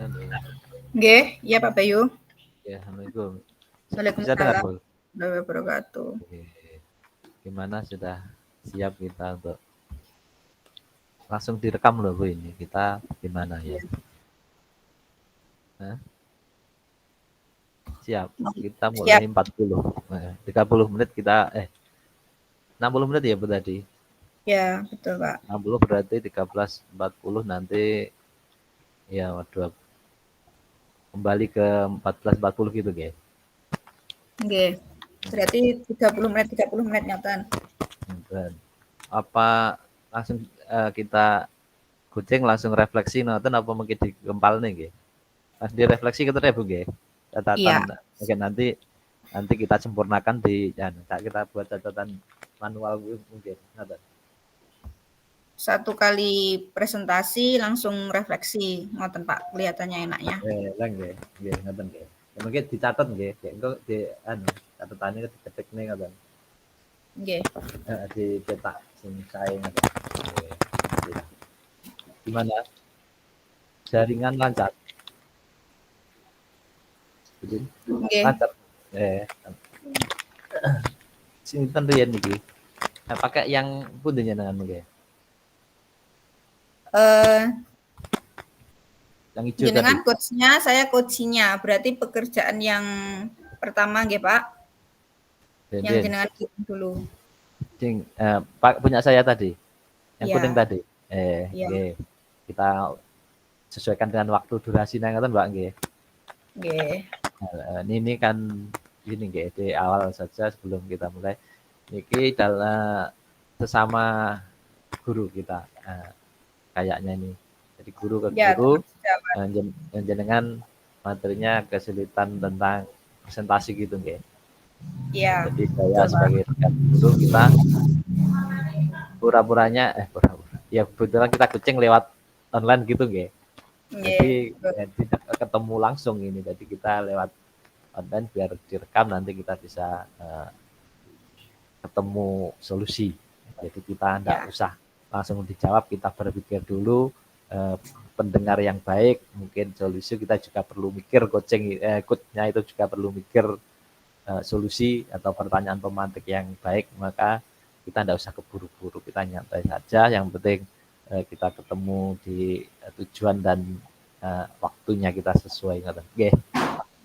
Halo. Nggih, iya Pak Bayu. Ya, Assalamualaikum. Bisa dengar, Waalaikumsalam Bu? warahmatullahi wabarakatuh. Oke. Gimana sudah siap kita untuk langsung direkam loh, Bu, ini. Kita gimana ya? Hah? Siap. Kita mulai Siap. 40. 30 menit kita 60 menit ya, Bu, tadi. Ya, betul Pak. 60 berarti 13.40 nanti ya waduh kembali ke 14.40 gitu, guys. Nggih. Berarti 30 menit nyoten. Dan apa langsung kita kucing langsung refleksi nonton apa mungkin digempal nih nggih. Pas direfleksi gitu deh Bu nggih. Catatan Iya. mungkin nanti kita sempurnakan di kita buat catatan manual mungkin. Ngoten. Satu kali presentasi langsung refleksi. Ngoten Pak, kelihatannya enaknya. Lah nggih, nggih ngoten nggih. Ya, mungkin dicatat nggih, engko di catatane diketik nih ngoten. Nggih. Dicetak sing sae ngoten. Nggih. Gimana? Jaringan lancar. Jadi Nggih. lancar. Sinten riyen niki. Nah, pakai yang pundi jenengan nggih? Eh, Yang hijau tadi. jenengan coach-nya, saya coach-nya. Berarti pekerjaan yang pertama nggih Pak, yang Den, jenengan kirim dulu. sing Pak punya saya tadi. Yang kuning Iya, tadi. iya, Nggih. Kita sesuaikan dengan waktu durasi ngoten, Mbak nggih. nggih. Ini kan ini nggih di awal saja sebelum kita mulai. Niki adalah sesama guru kita. Kayaknya ini. Jadi guru ke Ya, guru teman sejawat. jenengan materinya kesulitan tentang presentasi gitu nggih. Iya, Jadi saya betul Pak. sebagai rekan guru kita pura-puranya pura-pura. Ya kebetulan kita kucing lewat online gitu nggih. Jadi Nggih, betul. tidak ketemu langsung ini. Jadi kita lewat online biar direkam nanti kita bisa ketemu solusi. Jadi kita tidak Ya, usah langsung dijawab, kita berpikir dulu pendengar yang baik, mungkin solusi kita juga perlu mikir coachnya itu juga perlu mikir solusi atau pertanyaan pemantik yang baik, maka kita tidak usah keburu-buru, kita nyantai saja. Yang penting kita ketemu di tujuan dan waktunya kita sesuai. Oke.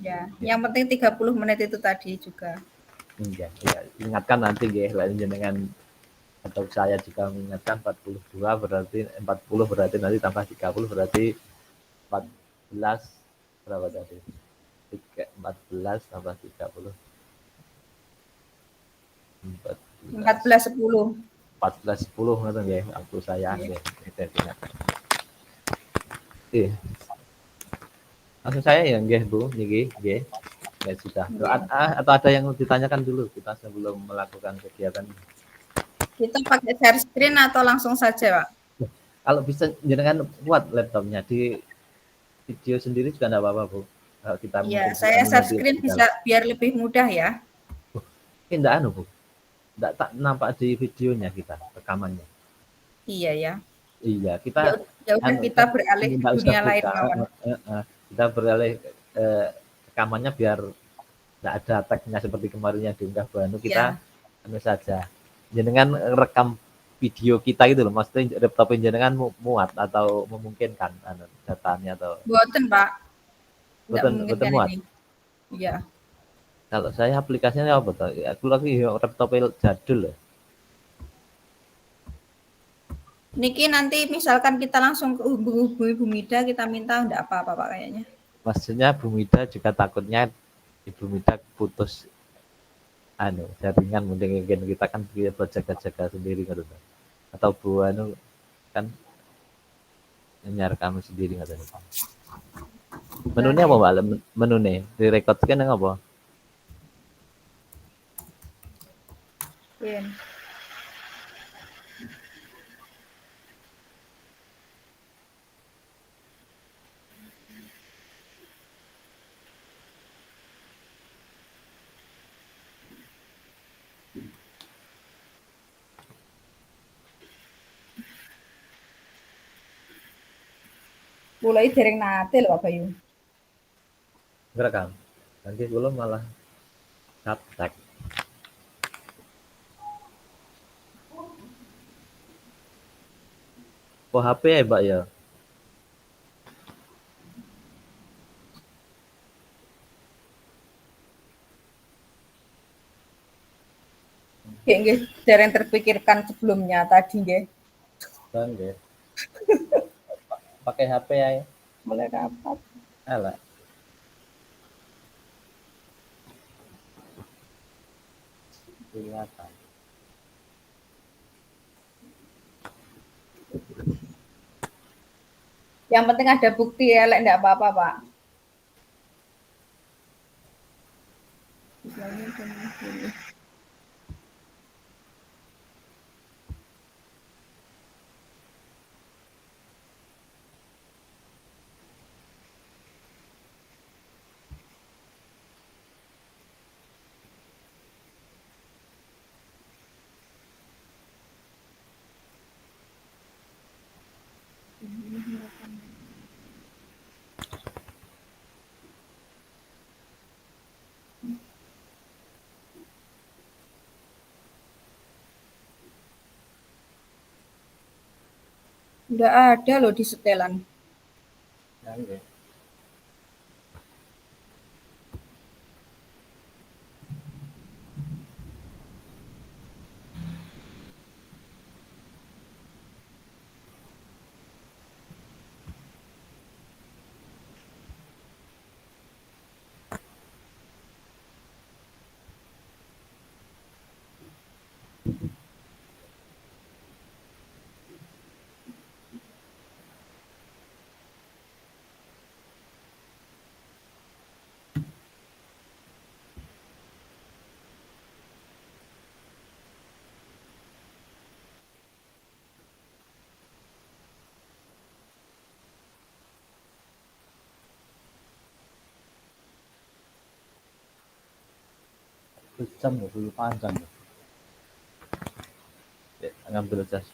ya. Yang penting 30 menit itu tadi juga. Ya, ingatkan nanti lain jenengan atau saya juga mengingatkan 42 berarti 40 berarti nanti tambah 30 berarti 14 berapa tadi? 14 tambah 30 14.10. 14.10 ngoten nggih waktu saya Nggih. nggih ingat. Langsung saya ya nggih Bu niki nggih. Ya sudah. Nggih. Atau ada yang ditanyakan dulu kita sebelum melakukan kegiatan. Kita pakai share screen atau langsung saja, Pak? Kalau bisa jenengan buat laptopnya di video sendiri juga enggak apa-apa, Bu. Kalau kita Iya, mungkin saya anu share nanti screen di bisa dalam. biar lebih mudah ya. Ini enggak anu, Bu. Enggak tak nampak di videonya kita, rekamannya. Iya ya. Iya, kita Ya, ya udah anu kita kan beralih ke enggak usah dunia lain, buka, mawon. kita beralih rekamannya biar enggak ada tag-nya seperti kemarin yang diunggah Bu Anu, kita Ya, anu saja. Jenengan rekam video kita gitu loh, maksudnya laptop jenengan muat atau memungkinkan anu datanya atau buatan, Pak. Enggak boten memungkinkan muat. ini. Iya. Kalau saya aplikasinya apa tuh? Aku lagi laptop jadul ya. Niki nanti misalkan kita langsung ke hubungi Bu Mida, kita minta enggak apa-apa, Pak kayaknya. Maksudnya Bu Mida juga takutnya Ibu Mida putus anu jaringan mungkin kita kan kita berjaga-jaga sendiri kan atau Bu anu kan nyar kamu sendiri nggak tahu. Nah, Menunya apa nggih. Mbak? Menune direkodkan yang apa? Iya. Bu, Kula iki dereng nate lho Pak Bayu. Ngerekam. Nanti kula malah captek. Oh, HP ya, Mbak ya? Nggih, dereng terpikirkan sebelumnya tadi nggih. Kan nggih. Pakai HP ya. Mulai kapan? Elek. Ingatan. Yang penting ada bukti elek enggak apa-apa, Pak. Enggak ada loh di setelan. Ya nggih. Jam ya, dulu panjang ya. Ya, ngambil jas.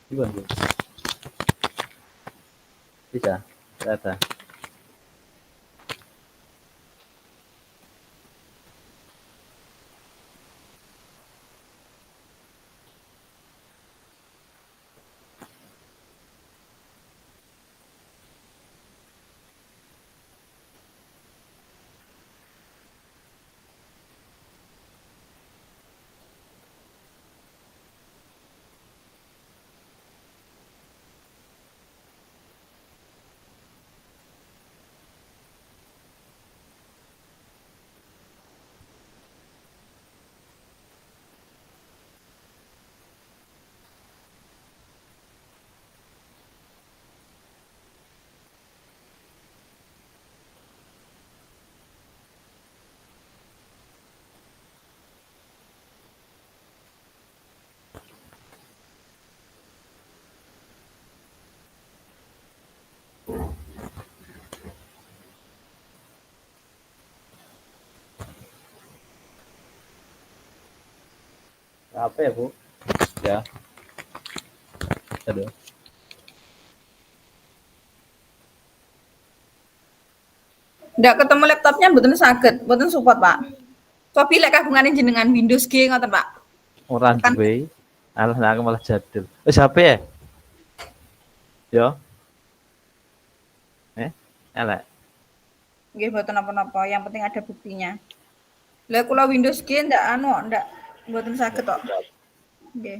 Gimana? Bisa? Ada. Apa ya, Bu? Ya. Aduh. Ndak ketemu laptopnya mboten saged, mboten support, Pak. Cobi lek kagungane jenengan Windows G ngoten, Pak. Ora Tekan duwe. Alah, nah aku malah jadul. Wis HP ya? Yo. Elek. nggih mboten napa-napa, yang penting ada buktinya. Lah kula Windows G ndak anu, ndak mboten saged kok. Nggih.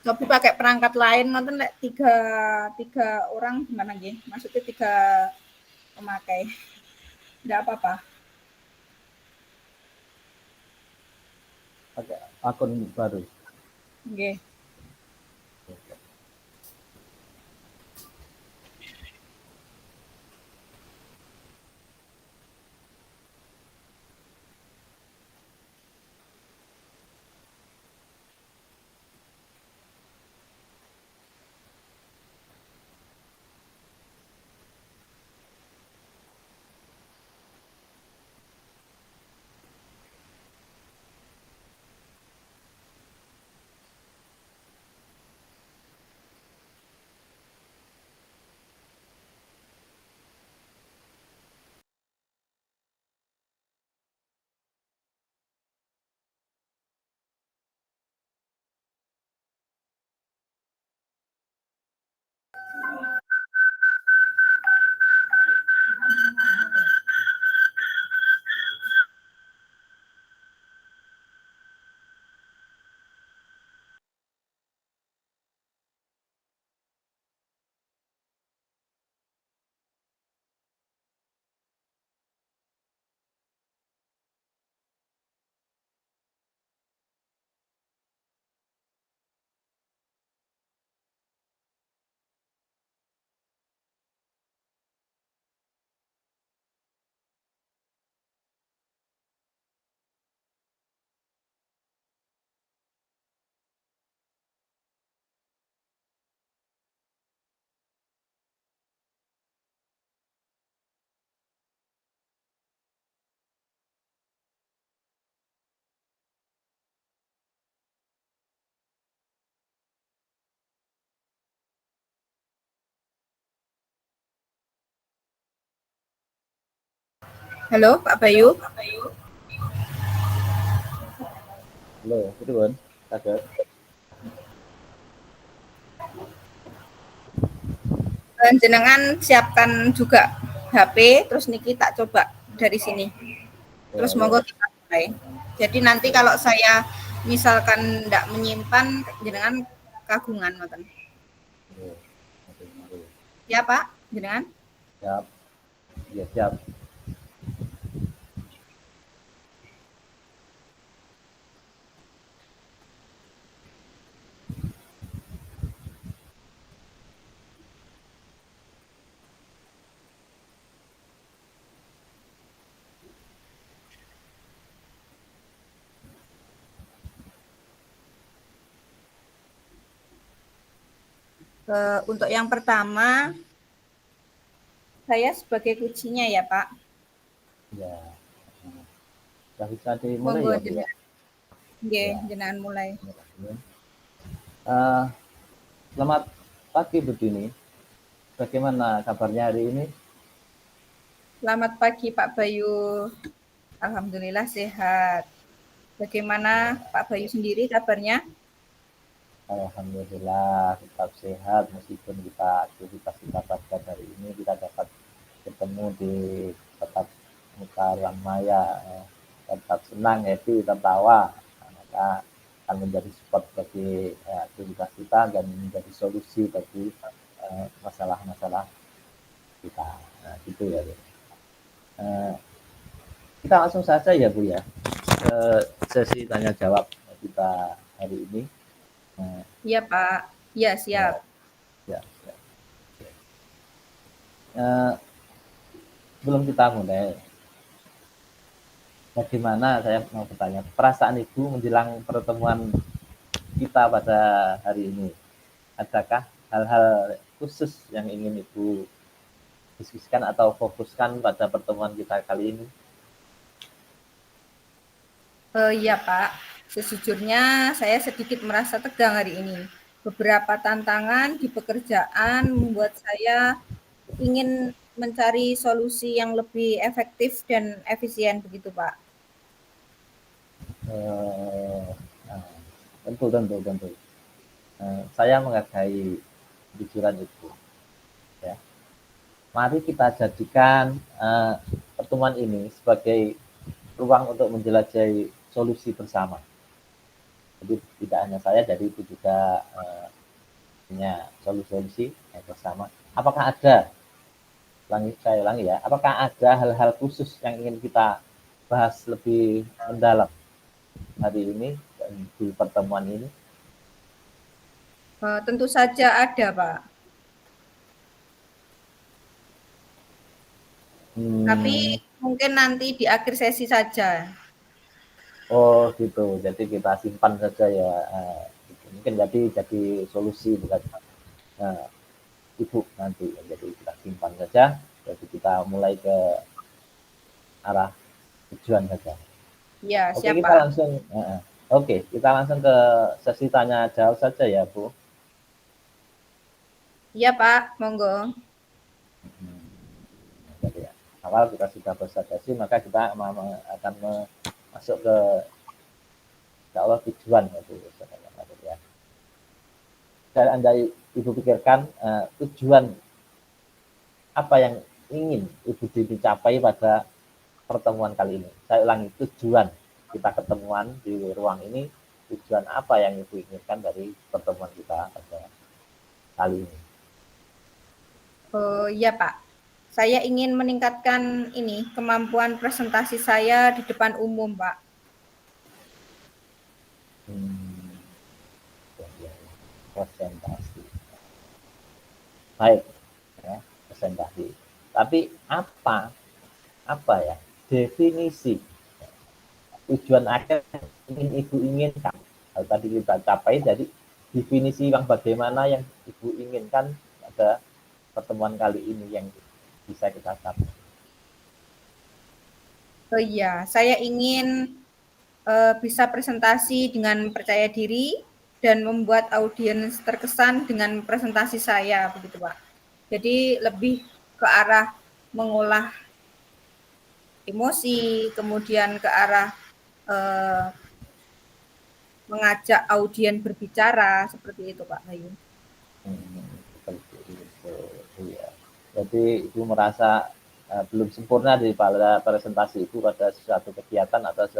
Tapi pakai perangkat lain nonton lek tiga orang gimana nggih? Maksudnya tiga pemakai. Enggak apa-apa. Pakai akun baru. Nggih. Halo, Pak Bayu. Halo, itu kan? Kaget. Jenengan siapkan juga HP, terus niki tak coba dari sini. Terus monggo kita mulai. Jadi nanti kalau saya misalkan tidak menyimpan, jenengan kagungan ngoten. Ya Pak, jenengan? Siap. Ya, siap. Untuk yang pertama, saya sebagai kuncinya ya Pak. Ya. Sudah bisa dimulai Monggo ya, Bu ya? jenengan. Nggih, Ya. jenengan mulai. Selamat pagi Bu Dini. Bagaimana kabarnya hari ini? Selamat pagi Pak Bayu. Alhamdulillah sehat. Bagaimana Pak Bayu sendiri kabarnya? Alhamdulillah tetap sehat meskipun kita aktivitas kita pada hari ini kita dapat ketemu di tatap muka yang maya, tetap senang, happy, tertawa, maka akan menjadi support bagi aktivitas kita dan menjadi solusi bagi masalah-masalah kita. Nah, gitu ya. Kita langsung saja ya Bu ya ke sesi tanya jawab kita hari ini. Iya Pak. Iya siap. Ya, ya. Sebelum kita mulai, bagaimana saya mau bertanya perasaan Ibu menjelang pertemuan kita pada hari ini? Adakah hal-hal khusus yang ingin Ibu diskusikan atau fokuskan pada pertemuan kita kali ini? Iya Pak, sejujurnya saya sedikit merasa tegang hari ini. Beberapa tantangan di pekerjaan membuat saya ingin mencari solusi yang lebih efektif dan efisien begitu Pak. Nah, tentu. Saya menghargai kejujuran Ibu. Ya. Mari kita jadikan pertemuan ini sebagai ruang untuk menjelajahi solusi bersama. Jadi tidak hanya saya, jadi itu juga punya solusi-solusi yang bersama. Apakah ada, saya ulangi ya, apakah ada hal-hal khusus yang ingin kita bahas lebih mendalam hari ini di pertemuan ini? Tentu saja ada, Pak. Tapi Hmm, mungkin nanti di akhir sesi saja. oh gitu, jadi kita simpan saja ya. Mungkin jadi solusi bukan ibu nanti. Jadi kita simpan saja. Jadi kita mulai ke arah tujuan saja. Ya, Oke, siap, kita Pak. langsung. Oke, kita langsung ke sesi tanya jawab saja ya, Bu. Iya, Pak. Monggo. Jadi ya, awal kita sudah bersosialisasi, maka kita akan masuk ke insya Allah tujuan ya. Dan Anda Ibu pikirkan tujuan apa yang ingin Ibu dicapai pada pertemuan kali ini. Saya ulangi, tujuan kita ketemuan di ruang ini, tujuan apa yang Ibu inginkan dari pertemuan kita pada kali ini? Oh, iya, Pak. Saya ingin meningkatkan ini kemampuan presentasi saya di depan umum, Pak. Hmm, presentasi. Baik, ya, presentasi. Tapi apa ya definisi tujuan akhir ingin Ibu inginkan? Kalau tadi kita capai, jadi definisi yang bagaimana yang Ibu inginkan pada pertemuan kali ini yang bisa kita capai. Oh iya, saya ingin bisa presentasi dengan percaya diri dan membuat audiens terkesan dengan presentasi saya, begitu Pak. Jadi lebih ke arah mengolah emosi, kemudian ke arah eh, mengajak audiens berbicara, seperti itu Pak Bayu. Seperti itu, iya. Jadi Ibu merasa belum sempurna di pada presentasi Ibu pada suatu kegiatan atau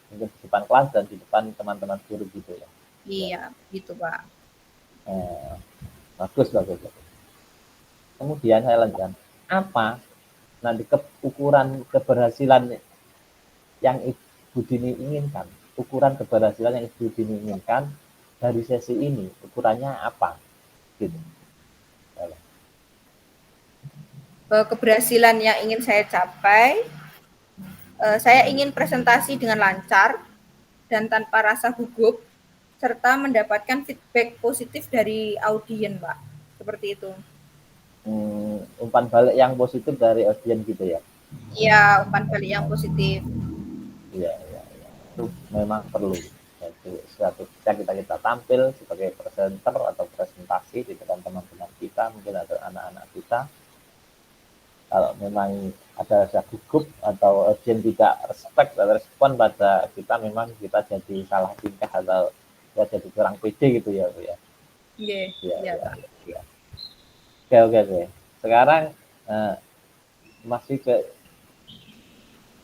mungkin di depan kelas dan di depan teman-teman guru gitu ya. Ya. Iya, gitu Pak. Bagus, bagus, bagus. Kemudian saya lanjutkan, apa nanti ukuran keberhasilan yang Ibu Dini inginkan? Ukuran keberhasilan yang Ibu Dini inginkan dari sesi ini, ukurannya apa? Gitu. Keberhasilan yang ingin saya capai, saya ingin presentasi dengan lancar dan tanpa rasa gugup, serta mendapatkan feedback positif dari audiens, Pak. Seperti itu. Umpan balik yang positif dari audiens gitu ya. Iya, umpan balik yang positif. Iya, iya, iya. Itu memang perlu. Jadi suatu kita tampil sebagai presenter atau presentasi di depan teman-teman kita, mungkin ada anak-anak kita. Kalau memang ada rasa gugup atau audiens tidak respect atau respon pada kita, memang kita jadi salah tingkah atau ya jadi kurang pede gitu ya, Bu ya. Iya, Iya, iya, iya, Pak. iya. Oke, oke, oke. Sekarang eh, masih ke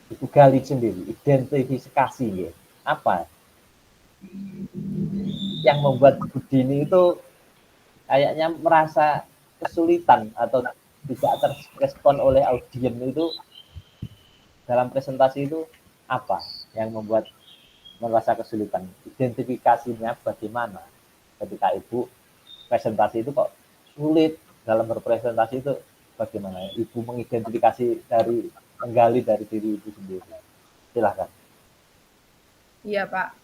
Ibu gali sendiri, identifikasi ya. Apa yang membuat Bu Dini itu kayaknya merasa kesulitan atau tidak terrespon oleh audiens itu dalam presentasi itu apa yang membuat merasa kesulitan? Identifikasinya bagaimana ketika Ibu presentasi itu kok sulit dalam berpresentasi itu bagaimana? Ibu mengidentifikasi dari menggali dari diri Ibu sendiri. Silahkan. Iya, Pak.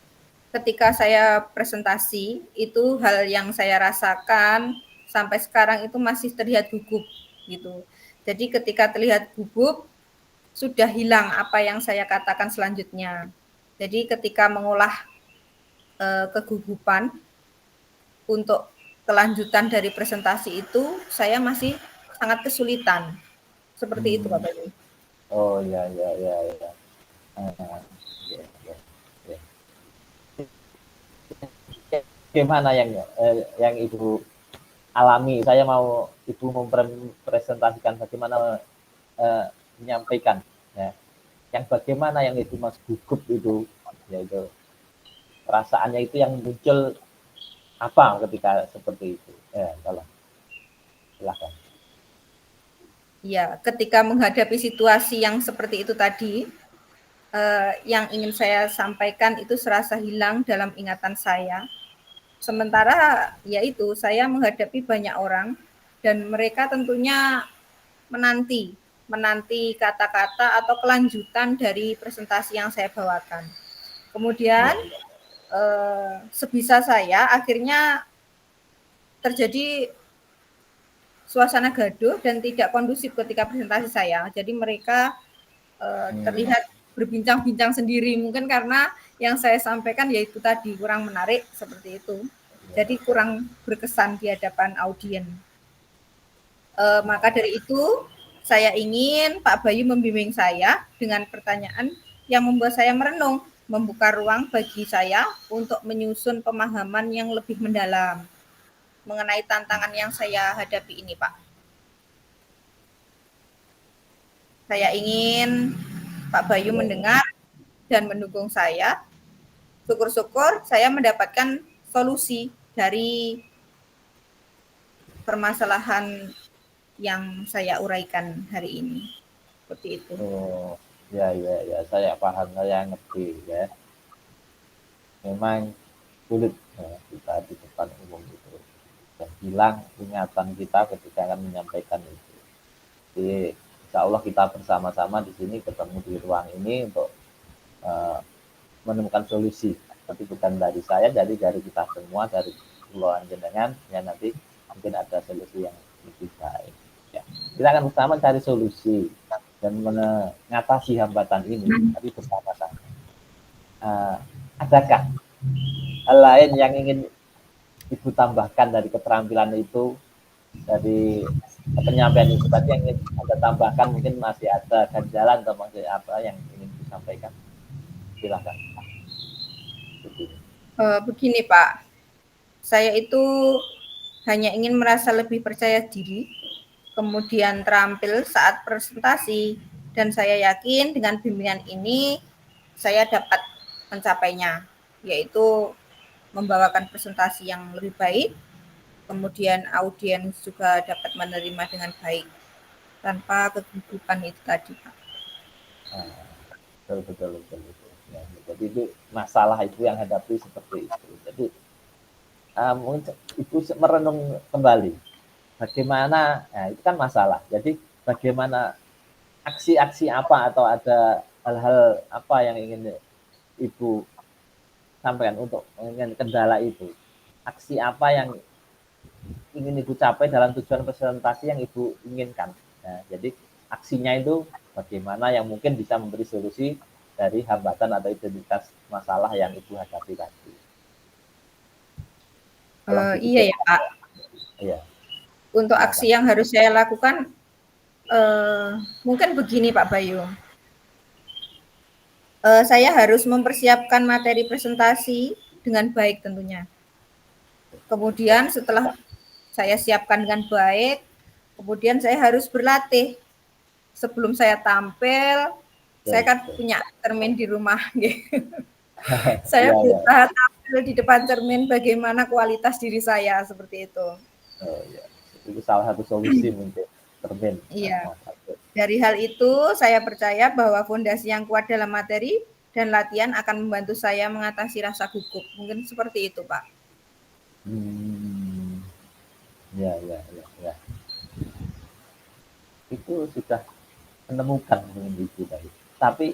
Ketika saya presentasi, itu hal yang saya rasakan sampai sekarang itu masih terlihat gugup gitu. Jadi ketika terlihat gugup, sudah hilang apa yang saya katakan selanjutnya. Jadi ketika mengolah kegugupan untuk kelanjutan dari presentasi itu, saya masih sangat kesulitan. Seperti itu, Pak Hmm. Bayu. Oh ya, ya, ya, ya. Ya, ya, ya. Bagaimana yang Ibu alami? Saya mau Ibu mempresentasikan bagaimana menyampaikan ya. Yang bagaimana yang Ibu mas gugup itu, yaitu perasaannya itu yang muncul apa ketika seperti itu? Ya, tolong. Silakan. Ya, ketika menghadapi situasi yang seperti itu tadi, yang ingin saya sampaikan itu serasa hilang dalam ingatan saya. Sementara yaitu saya menghadapi banyak orang dan mereka tentunya menanti kata-kata atau kelanjutan dari presentasi yang saya bawakan. Ya, Kemudian ya. sebisa saya akhirnya terjadi suasana gaduh dan tidak kondusif ketika presentasi saya. Jadi mereka terlihat berbincang-bincang sendiri, mungkin karena yang saya sampaikan yaitu tadi kurang menarik seperti itu. Jadi kurang berkesan di hadapan audiens. Maka dari itu saya ingin Pak Bayu membimbing saya dengan pertanyaan yang membuat saya merenung, membuka ruang bagi saya untuk menyusun pemahaman yang lebih mendalam mengenai tantangan yang saya hadapi ini, Pak. Saya ingin Pak Bayu Ya, ya. mendengar dan mendukung saya. Syukur-syukur saya mendapatkan solusi dari permasalahan yang saya uraikan hari ini. Seperti itu. Oh, ya, ya, ya. Saya paham, saya ngerti ya. Memang sulit ya, kita di depan umum itu. Dan hilang ingatan kita ketika akan menyampaikan itu. Jadi, insya Allah kita bersama-sama di sini ketemu di ruang ini untuk uh, menemukan solusi. Tapi bukan dari saya, dari kita semua, dari keluarga jenengan, ya nanti mungkin ada solusi yang lebih baik. Ya. Kita akan bersama cari solusi dan mengatasi hambatan ini, tapi bersama-sama. Adakah hal lain yang ingin Ibu tambahkan dari keterampilan itu, dari penyampaian itu tadi yang ingin Anda tambahkan, mungkin masih ada ganjalan atau masih apa yang ingin disampaikan? Silakan. Begini Pak, saya itu hanya ingin merasa lebih percaya diri, kemudian terampil saat presentasi, dan saya yakin dengan bimbingan ini saya dapat mencapainya, yaitu membawakan presentasi yang lebih baik, kemudian audiens juga dapat menerima dengan baik, tanpa kegugupan itu tadi Pak. Betul, betul, betul, betul. Ya, jadi itu masalah itu yang hadapi seperti itu. Jadi Ibu merenung kembali bagaimana, nah itu kan masalah. Jadi bagaimana aksi-aksi apa atau ada hal-hal apa yang ingin Ibu sampaikan untuk ingin kendala itu? Aksi apa yang ingin Ibu capai dalam tujuan presentasi yang Ibu inginkan? Nah, jadi aksinya itu bagaimana yang mungkin bisa memberi solusi dari hambatan atau identitas masalah yang Ibu hadapi tadi. Tolong Iya dipikir. ya Pak. Iya. Untuk Silakan. aksi yang harus saya lakukan, mungkin begini Pak Bayu. Saya harus mempersiapkan materi presentasi dengan baik tentunya. Kemudian setelah saya siapkan dengan baik, kemudian saya harus berlatih. Sebelum saya tampil, saya Betul, kan betul. punya cermin di rumah. Saya Iya, iya. berusaha tampil di depan cermin bagaimana kualitas diri saya, seperti itu. Oh, iya. Itu salah satu solusi mungkin cermin. Iya. Dari hal itu, saya percaya bahwa fondasi yang kuat dalam materi dan latihan akan membantu saya mengatasi rasa gugup. Mungkin seperti itu, Pak. Ya, ya, ya, ya. Itu sudah menemukan mungkin Ibu tadi. Tapi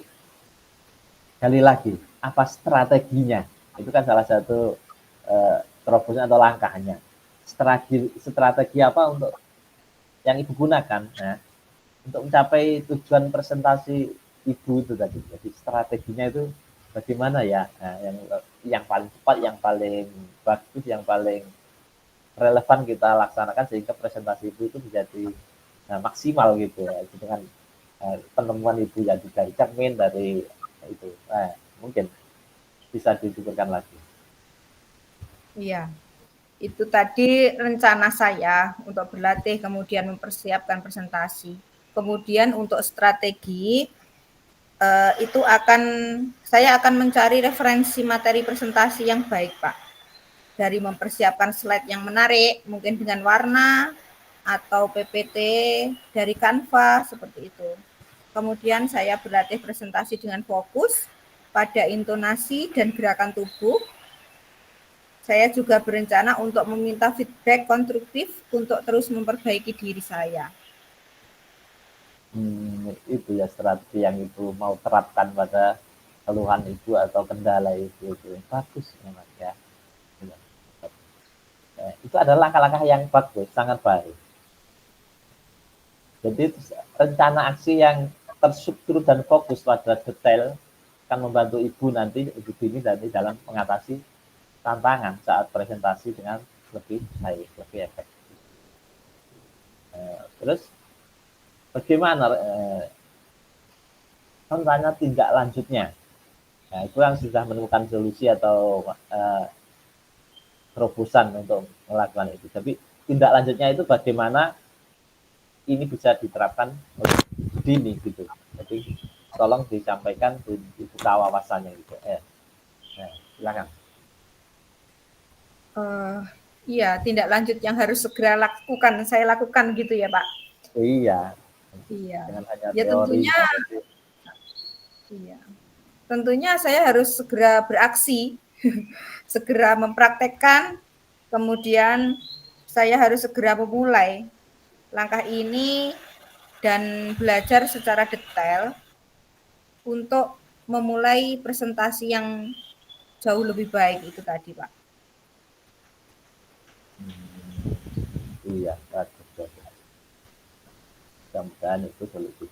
kali lagi, apa strateginya? Itu kan salah satu terobosan atau langkahnya. Strategi apa untuk yang Ibu gunakan? Nah, untuk mencapai tujuan presentasi Ibu itu tadi. Jadi strateginya itu bagaimana ya? Nah, yang paling cepat, yang paling bagus, yang paling relevan kita laksanakan sehingga presentasi Ibu itu menjadi maksimal gitu ya, dengan penemuan Ibu yang dari cermin dari itu. Mungkin bisa dipikirkan lagi. Iya. Itu tadi rencana saya untuk berlatih, kemudian mempersiapkan presentasi. Kemudian untuk strategi, saya akan mencari referensi materi presentasi yang baik, Pak. Dari mempersiapkan slide yang menarik, mungkin dengan warna atau PPT dari Canva seperti itu. Kemudian saya berlatih presentasi dengan fokus pada intonasi dan gerakan tubuh. Saya juga berencana untuk meminta feedback konstruktif untuk terus memperbaiki diri saya. Itu ya strategi yang Ibu mau terapkan pada keluhan Ibu atau kendala Ibu itu. Bagus memang ya. Itu adalah langkah-langkah yang bagus, sangat baik. Jadi rencana aksi yang terstruktur dan fokus pada detail akan membantu Ibu Dini nanti dalam mengatasi tantangan saat presentasi dengan lebih baik, lebih efektif. Terus bagaimana rencana tindak lanjutnya? Nah, itu yang sudah menemukan solusi atau terobosan untuk melakukan itu. Tapi tindak lanjutnya itu bagaimana ini bisa diterapkan dini gitu. Jadi tolong disampaikan dibuka wawasannya gitu. Silakan. Iya, tindak lanjut yang harus segera saya lakukan gitu ya, Pak. Iya. Iya. Dengan hanya Ya teori. Iya. Tentunya saya harus segera beraksi, segera mempraktekkan, kemudian saya harus segera memulai langkah ini dan belajar secara detail untuk memulai presentasi yang jauh lebih baik itu tadi, Pak. Iya, bagus. Mudah-mudahan itu solusi.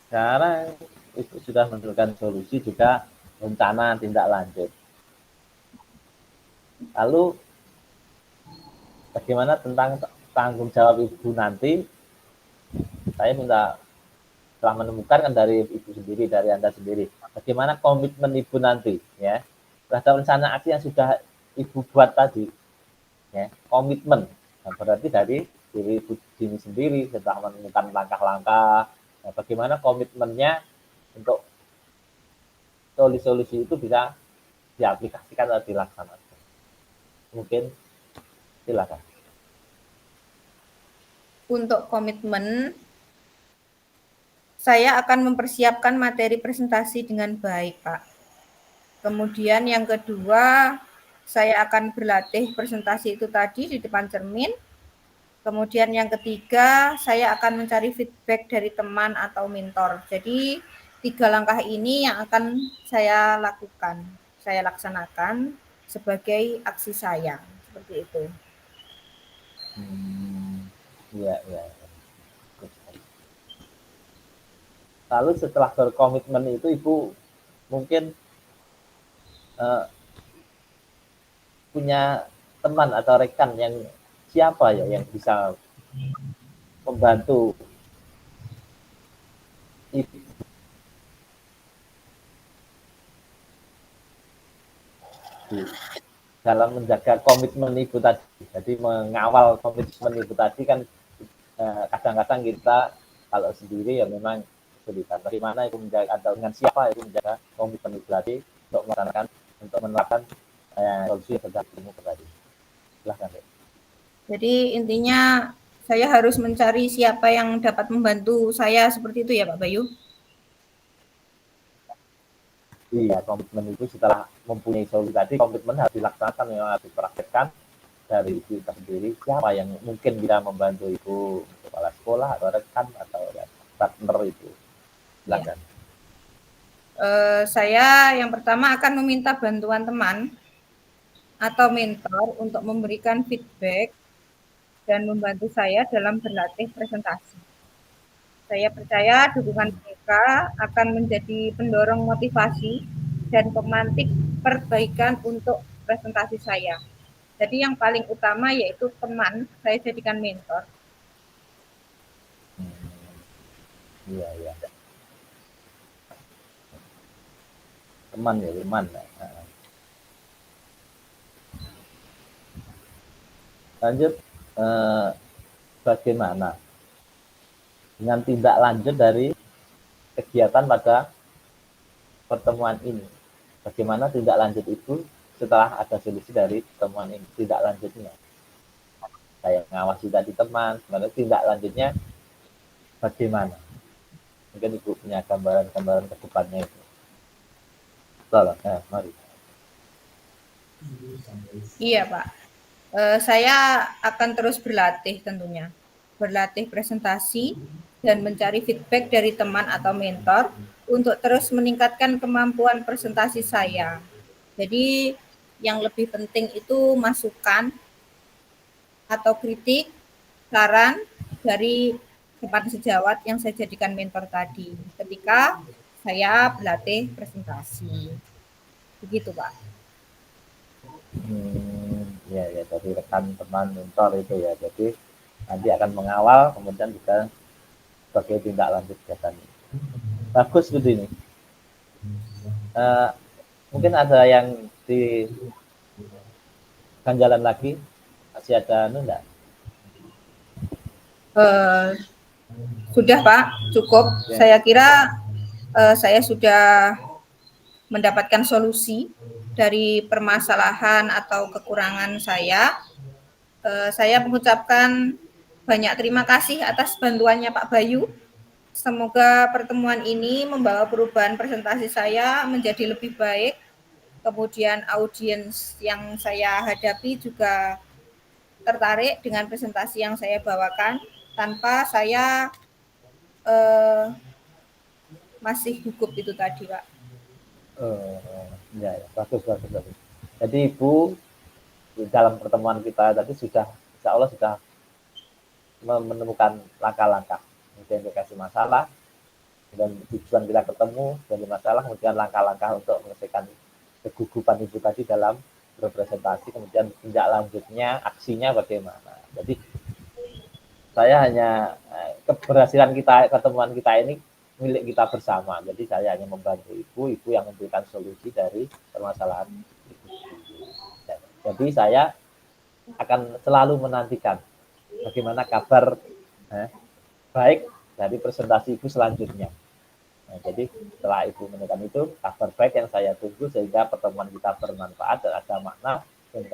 Sekarang itu sudah menentukan solusi juga rencana tindak lanjut. Lalu bagaimana tentang tanggung jawab Ibu nanti? Saya minta telah menemukan kan dari Ibu sendiri, dari Anda sendiri. Bagaimana komitmen Ibu nanti ya terhadap rencana aksi yang sudah Ibu buat tadi. Ya, komitmen. Nah, berarti dari diri Ibu Dini sendiri setelah menemukan langkah-langkah, nah, bagaimana komitmennya untuk solusi-solusi itu bisa diaplikasikan atau dilaksanakan. Mungkin silakan. Untuk komitmen, saya akan mempersiapkan materi presentasi dengan baik, Pak. Kemudian yang kedua, saya akan berlatih presentasi itu tadi di depan cermin. Kemudian yang ketiga, saya akan mencari feedback dari teman atau mentor. Jadi 3 langkah ini yang akan saya lakukan, saya laksanakan sebagai aksi saya, seperti itu. Iya, iya. Lalu setelah berkomitmen itu Ibu mungkin punya teman atau rekan yang siapa ya yang bisa membantu Ibu dalam menjaga komitmen Ibu tadi. Jadi mengawal komitmen Ibu tadi kan kadang-kadang kita kalau sendiri ya memang kesulitan. Bagaimana itu menjaga atau dengan siapa itu menjaga komitmen Ibu tadi untuk menerapkan solusi yang sudah Ibu tadi. Silahkan. Jadi intinya saya harus mencari siapa yang dapat membantu saya seperti itu ya Pak Bayu? Iya, komitmen itu setelah mempunyai solusi tadi, komitmen harus dilaksanakan, memang harus dipraktekkan dari Ibu sendiri. Siapa yang mungkin bisa membantu Ibu, kepala sekolah atau rekan atau ya, partner itu. Silakan. Ya. Saya yang pertama akan meminta bantuan teman atau mentor untuk memberikan feedback dan membantu saya dalam berlatih presentasi. Saya percaya dukungan mereka akan menjadi pendorong motivasi dan pemantik perbaikan untuk presentasi saya. Jadi yang paling utama yaitu teman, saya jadikan mentor. Iya, iya. Teman ya, teman. Lanjut, bagaimana dengan tindak lanjut dari kegiatan pada pertemuan ini. Bagaimana tindak lanjut itu setelah ada solusi dari pertemuan ini, tindak lanjutnya. Saya ngawasi tadi teman, sebenarnya tindak lanjutnya bagaimana. Mungkin Ibu punya gambaran-gambaran ke depannya itu. Tolong, mari. Iya, Pak. Saya akan terus berlatih tentunya. Berlatih presentasi dan mencari feedback dari teman atau mentor untuk terus meningkatkan kemampuan presentasi saya. Jadi yang lebih penting itu masukan atau kritik, saran dari teman sejawat yang saya jadikan mentor tadi ketika saya berlatih presentasi. Begitu, Pak. Ya, ya, dari rekan teman mentor itu ya. Jadi nanti akan mengawal, kemudian juga sebagai tindak lanjut kegiatan. Bagus gitu ini. Mungkin ada yang di jalan lagi, masih ada enggak? Eh, Sudah Pak, cukup. Ya. Saya kira saya sudah mendapatkan solusi dari permasalahan atau kekurangan saya. Saya mengucapkan banyak terima kasih atas bantuannya Pak Bayu. Semoga pertemuan ini membawa perubahan presentasi saya menjadi lebih baik. Kemudian audiens yang saya hadapi juga tertarik dengan presentasi yang saya bawakan tanpa saya masih gugup itu tadi, Pak. Ya, ya, bagus, bagus, bagus. Jadi Ibu dalam pertemuan kita tadi sudah, insya Allah sudah menemukan langkah-langkah identifikasi masalah, dan tujuan kita ketemu dari masalah, kemudian langkah-langkah untuk menyelesaikan kegugupan Ibu tadi dalam berpresentasi, kemudian tindak lanjutnya, aksinya bagaimana. Jadi saya hanya keberhasilan kita, pertemuan kita ini milik kita bersama. Jadi saya hanya membantu ibu yang memberikan solusi dari permasalahan ibu. Jadi saya akan selalu menantikan bagaimana kabar baik dari presentasi ibu selanjutnya. Nah, jadi setelah ibu menekan itu, kabar baik yang saya tunggu sehingga pertemuan kita bermanfaat dan ada makna dan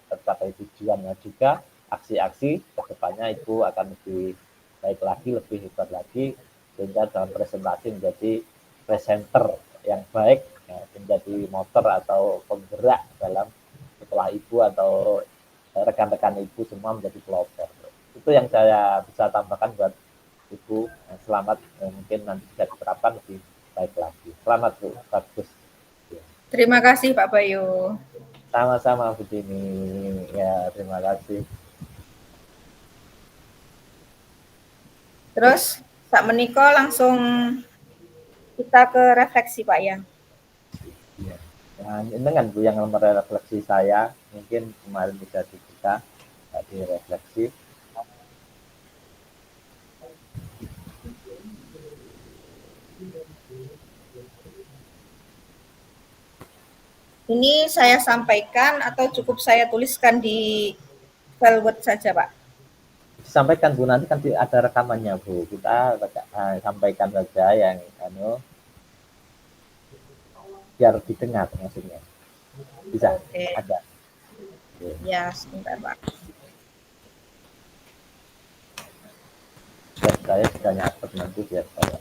tercapai tujuannya juga. Aksi-aksi kedepannya ibu akan lebih baik lagi, lebih hebat lagi, sehingga dalam presentasi menjadi presenter yang baik, ya, menjadi motor atau penggerak dalam setelah ibu atau rekan-rekan ibu semua menjadi pelopor. Itu yang saya bisa tambahkan buat ibu. Selamat, mungkin nanti bisa diterapkan lebih baik lagi. Selamat Bu, bagus. Terima kasih Pak Bayu. Sama-sama Bu Dini. Ya, terima kasih. Terus Pak Meniko langsung kita ke refleksi Pak ya. Ya. Nah, dengan Bu yang merefleksi saya, mungkin kemarin bisa dibuka di refleksi. Ini saya sampaikan atau cukup saya tuliskan di file Word saja Pak? Disampaikan Bu, nanti kan ada rekamannya Bu. Kita sampaikan saja yang biar didengar maksudnya. Bisa? Oke. Ada. Ya, sebentar Pak. Saya sudah nyatet nanti biar saya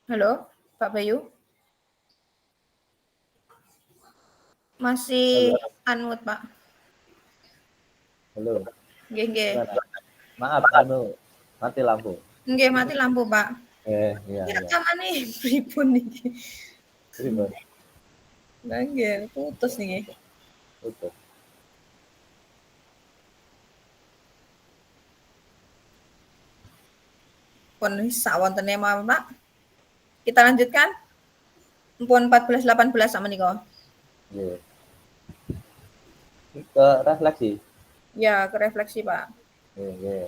Halo, Pak Bayu? Masih Halo, unmute, Pak. halo. Nggih, nggih. Gimana? Maaf, mati lampu. Nggih, mati lampu, Pak. Iya, Iki iya. rekamane pripun iki? Pripun? Lah nggih, putus niki. Tutup. Pun sawontene mawon, Pak. Kita lanjutkan. Pun 14 18 sak menika. Nggih. Ke refleksi. Ya, ke refleksi, Pak. Nggih, nggih.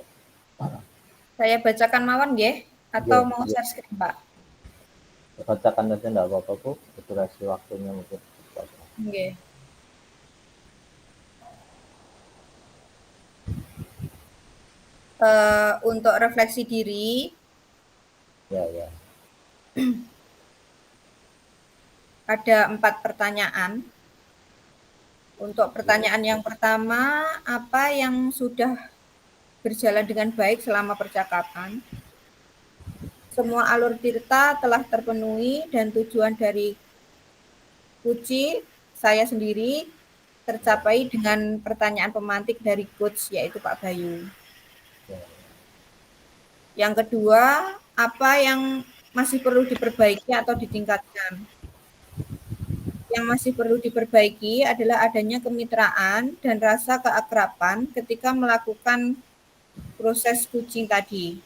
Saya bacakan mawon nggih atau Nggih, mau nggih. share screen, Pak? Bacakan aja enggak apa-apa, Bu. Durasi waktunya mungkin. Nggih. Untuk refleksi diri Ya, ya. ada 4 pertanyaan. Untuk pertanyaan yang pertama, apa yang sudah berjalan dengan baik selama percakapan? Semua alur cerita telah terpenuhi dan tujuan dari Kuci, saya sendiri, tercapai dengan pertanyaan pemantik dari coach, yaitu Pak Bayu. Ya. Yang kedua, apa yang masih perlu diperbaiki atau ditingkatkan? Yang masih perlu diperbaiki adalah adanya kemitraan dan rasa keakraban ketika melakukan proses kucing tadi.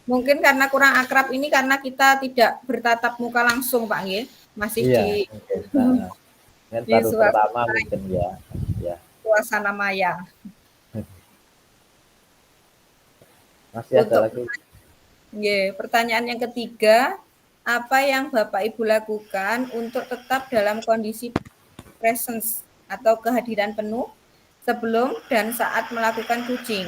Mungkin karena kurang akrab ini karena kita tidak bertatap muka langsung, Pak nggih. Masih Iya, di mungkin. Heeh. Kan di baru pertama suasana, mungkin ya. Ya. suasana maya. Masih ada Untuk lagi. pertanyaan yang ketiga, apa yang Bapak Ibu lakukan untuk tetap dalam kondisi presence atau kehadiran penuh sebelum dan saat melakukan kucing?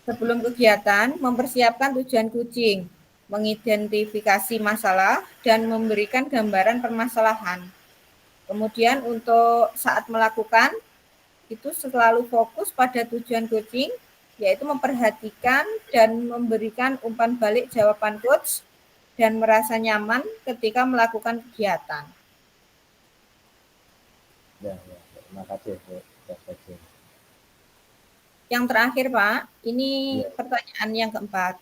Sebelum kegiatan, mempersiapkan tujuan kucing, mengidentifikasi masalah, dan memberikan gambaran permasalahan. Kemudian untuk saat melakukan, itu selalu fokus pada tujuan coaching, yaitu memperhatikan dan memberikan umpan balik jawaban coach dan merasa nyaman ketika melakukan kegiatan. Ya, ya. Terima kasih, Bu. Refleksi. Yang terakhir, Pak, ini Ya. pertanyaan yang keempat.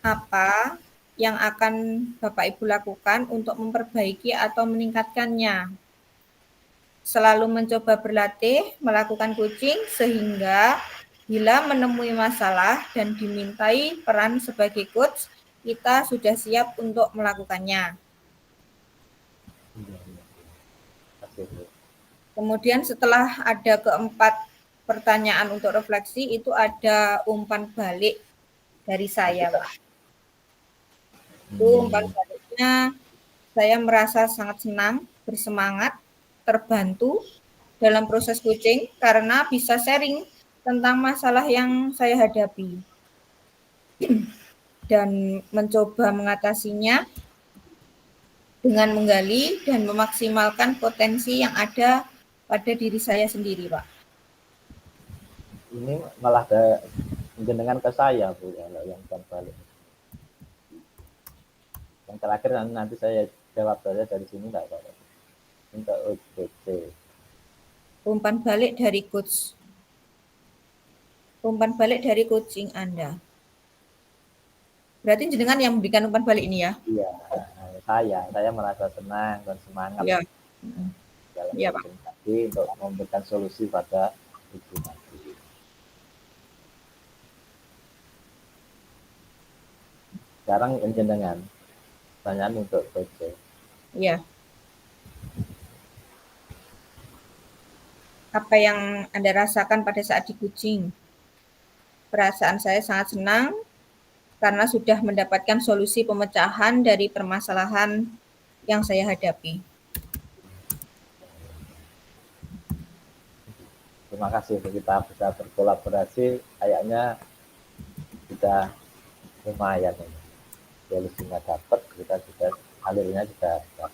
Apa yang akan Bapak Ibu lakukan untuk memperbaiki atau meningkatkannya? Selalu mencoba berlatih, melakukan coaching, sehingga bila menemui masalah dan dimintai peran sebagai coach, kita sudah siap untuk melakukannya. Ya, ya. Terima kasih, Bu. Kemudian setelah ada keempat pertanyaan untuk refleksi, itu ada umpan balik dari saya, Pak. Itu umpan baliknya, saya merasa sangat senang, bersemangat, terbantu dalam proses coaching karena bisa sharing tentang masalah yang saya hadapi dan mencoba mengatasinya dengan menggali dan memaksimalkan potensi yang ada pada diri saya sendiri, Pak. Ini malah jenengan ke saya, Bu, kalau yang balik. Yang terakhir nanti saya jawab saja dari sini enggak apa-apa. Untuk OJT. Umpan balik dari coach. Umpan balik dari coaching Anda. Berarti jenengan yang memberikan umpan balik ini ya? Iya, saya merasa senang dan semangat Iya. dalam Iya, Pak. coaching tadi untuk memberikan solusi pada ibu tadi. Sekarang jenengan pertanyaan untuk coach. Iya. Apa yang Anda rasakan pada saat di coaching? Perasaan saya sangat senang karena sudah mendapatkan solusi pemecahan dari permasalahan yang saya hadapi. Terima kasih kita bisa berkolaborasi, kayaknya sudah lumayan ini. Solusinya dapat, kita juga alirnya juga dapat.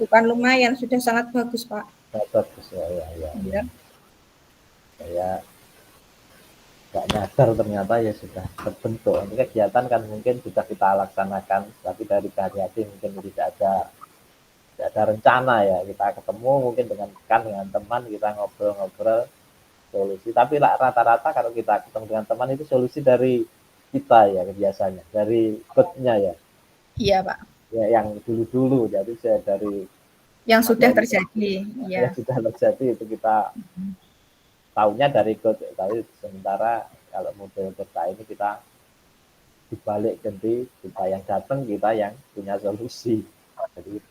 Bukan lumayan, sudah sangat bagus, Pak. Bagus ya, ya, ya. Ya. Saya nggak nyadar ternyata ya sudah terbentuk. Ini kegiatan kan mungkin sudah kita laksanakan, tapi dari kehati-hati mungkin tidak ada rencana ya. Kita ketemu mungkin dengan teman, kita ngobrol-ngobrol solusi. Tapi lah rata-rata kalau kita ketemu dengan teman itu solusi dari kita ya biasanya, dari coachnya ya. Iya, Pak. Ya yang dulu-dulu, jadi saya dari Yang apa sudah itu terjadi. yang Iya. sudah terjadi itu kita tahunya dari coach. Tapi sementara kalau model kita ini kita dibalik ganti kita yang datang, kita yang punya solusi. Jadi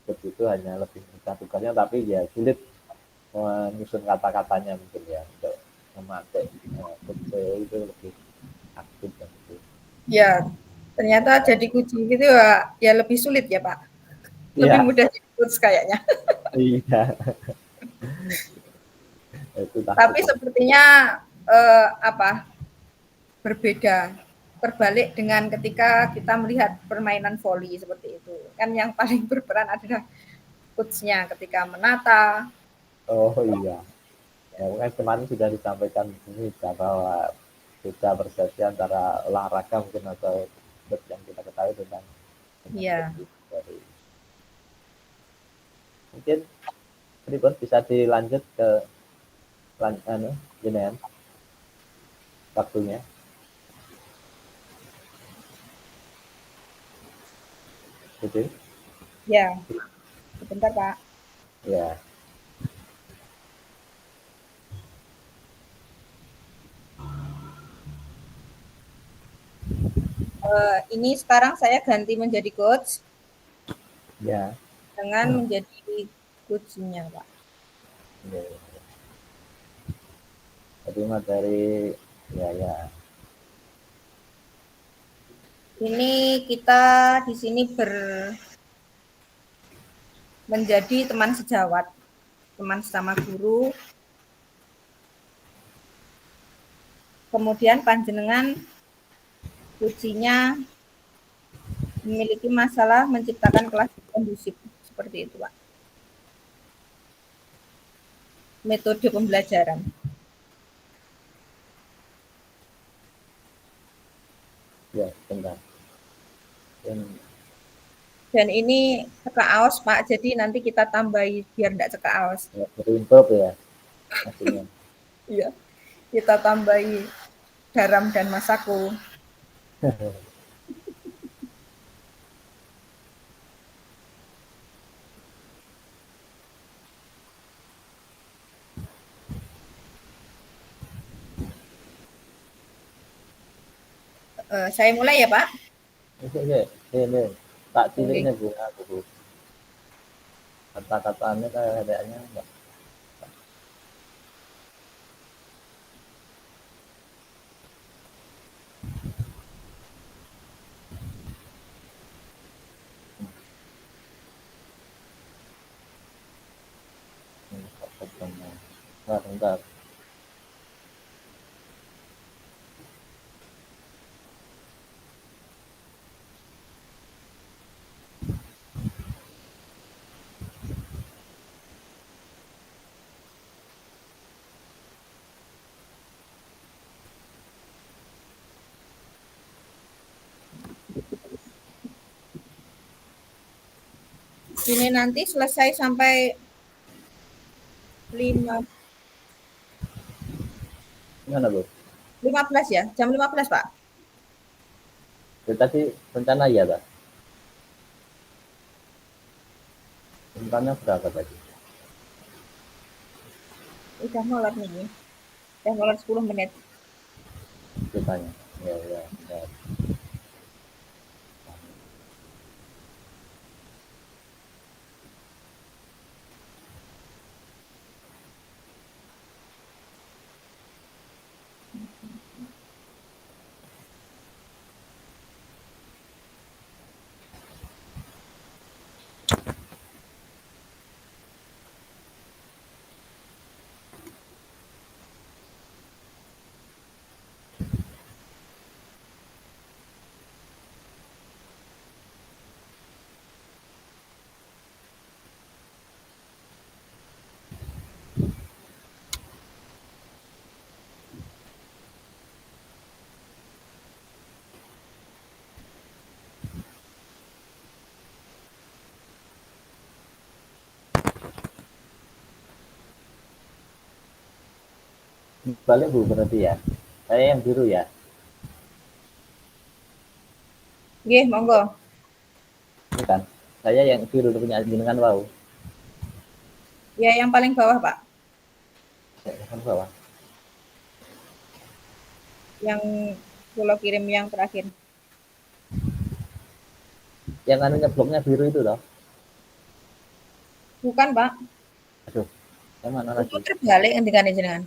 coach itu hanya lebih mudah tugasnya, tapi ya sulit menyusun kata-katanya mungkin ya untuk memakai coach itu lebih aktif dan itu. Ya, ternyata jadi kucing gitu ya, ya lebih sulit ya, Pak. Lebih Iya, mudah jadi coach kayaknya. iya, itu Tapi takut. sepertinya apa? Berbeda. Terbalik dengan ketika kita melihat permainan voli seperti itu. Kan yang paling berperan adalah coachnya ketika menata. Oh iya, ya mungkin kemarin sudah disampaikan di sini bahwa beda persepsi antara olahraga mungkin atau yang kita ketahui tentang dengan Iya. dari mungkin Tribun bisa dilanjut ke anu Jenean waktunya. Gitu. Ya, sebentar, Pak. Ya, Ini sekarang saya ganti menjadi coach ya, dengan menjadi coachnya, Pak. ya. Jadi materi ya ya Ini kita di sini menjadi teman sejawat, teman sesama guru. Kemudian panjenengan ujinya memiliki masalah menciptakan kelas kondusif seperti itu, Pak. Metode pembelajaran. ya bentar. Dan Dan ini cekak aos, Pak. Jadi nanti kita tambahi biar tidak cekak aos. ya, improve ya maksudnya. Iya. Kita tambahi garam dan masako. Saya mulai ya, Pak. Ini tak Oke. ciliknya bu aku bu kata-katanya kayaknya enggak bentar, bentar. Ini nanti selesai sampai 5, Gimana bu? 15 ya, jam 15, Pak. Ya, tadi rencana ya tak? Rencananya berapa tadi? Udah molor nih. Udah molor 10 menit. Ceritanya. Ya, ya, ya. Balik Bu berarti ya. Saya yang biru ya. Nggih, monggo. Ini kan. Saya yang biru punya jenengan wow. Ya, yang paling bawah, Pak. Kan bawah. Yang Pulau kirim yang terakhir. Yang anunya bloknya biru itu loh. Bukan, Pak. Aduh, yang mana Itu lagi? terbalik ngendikane jenengan.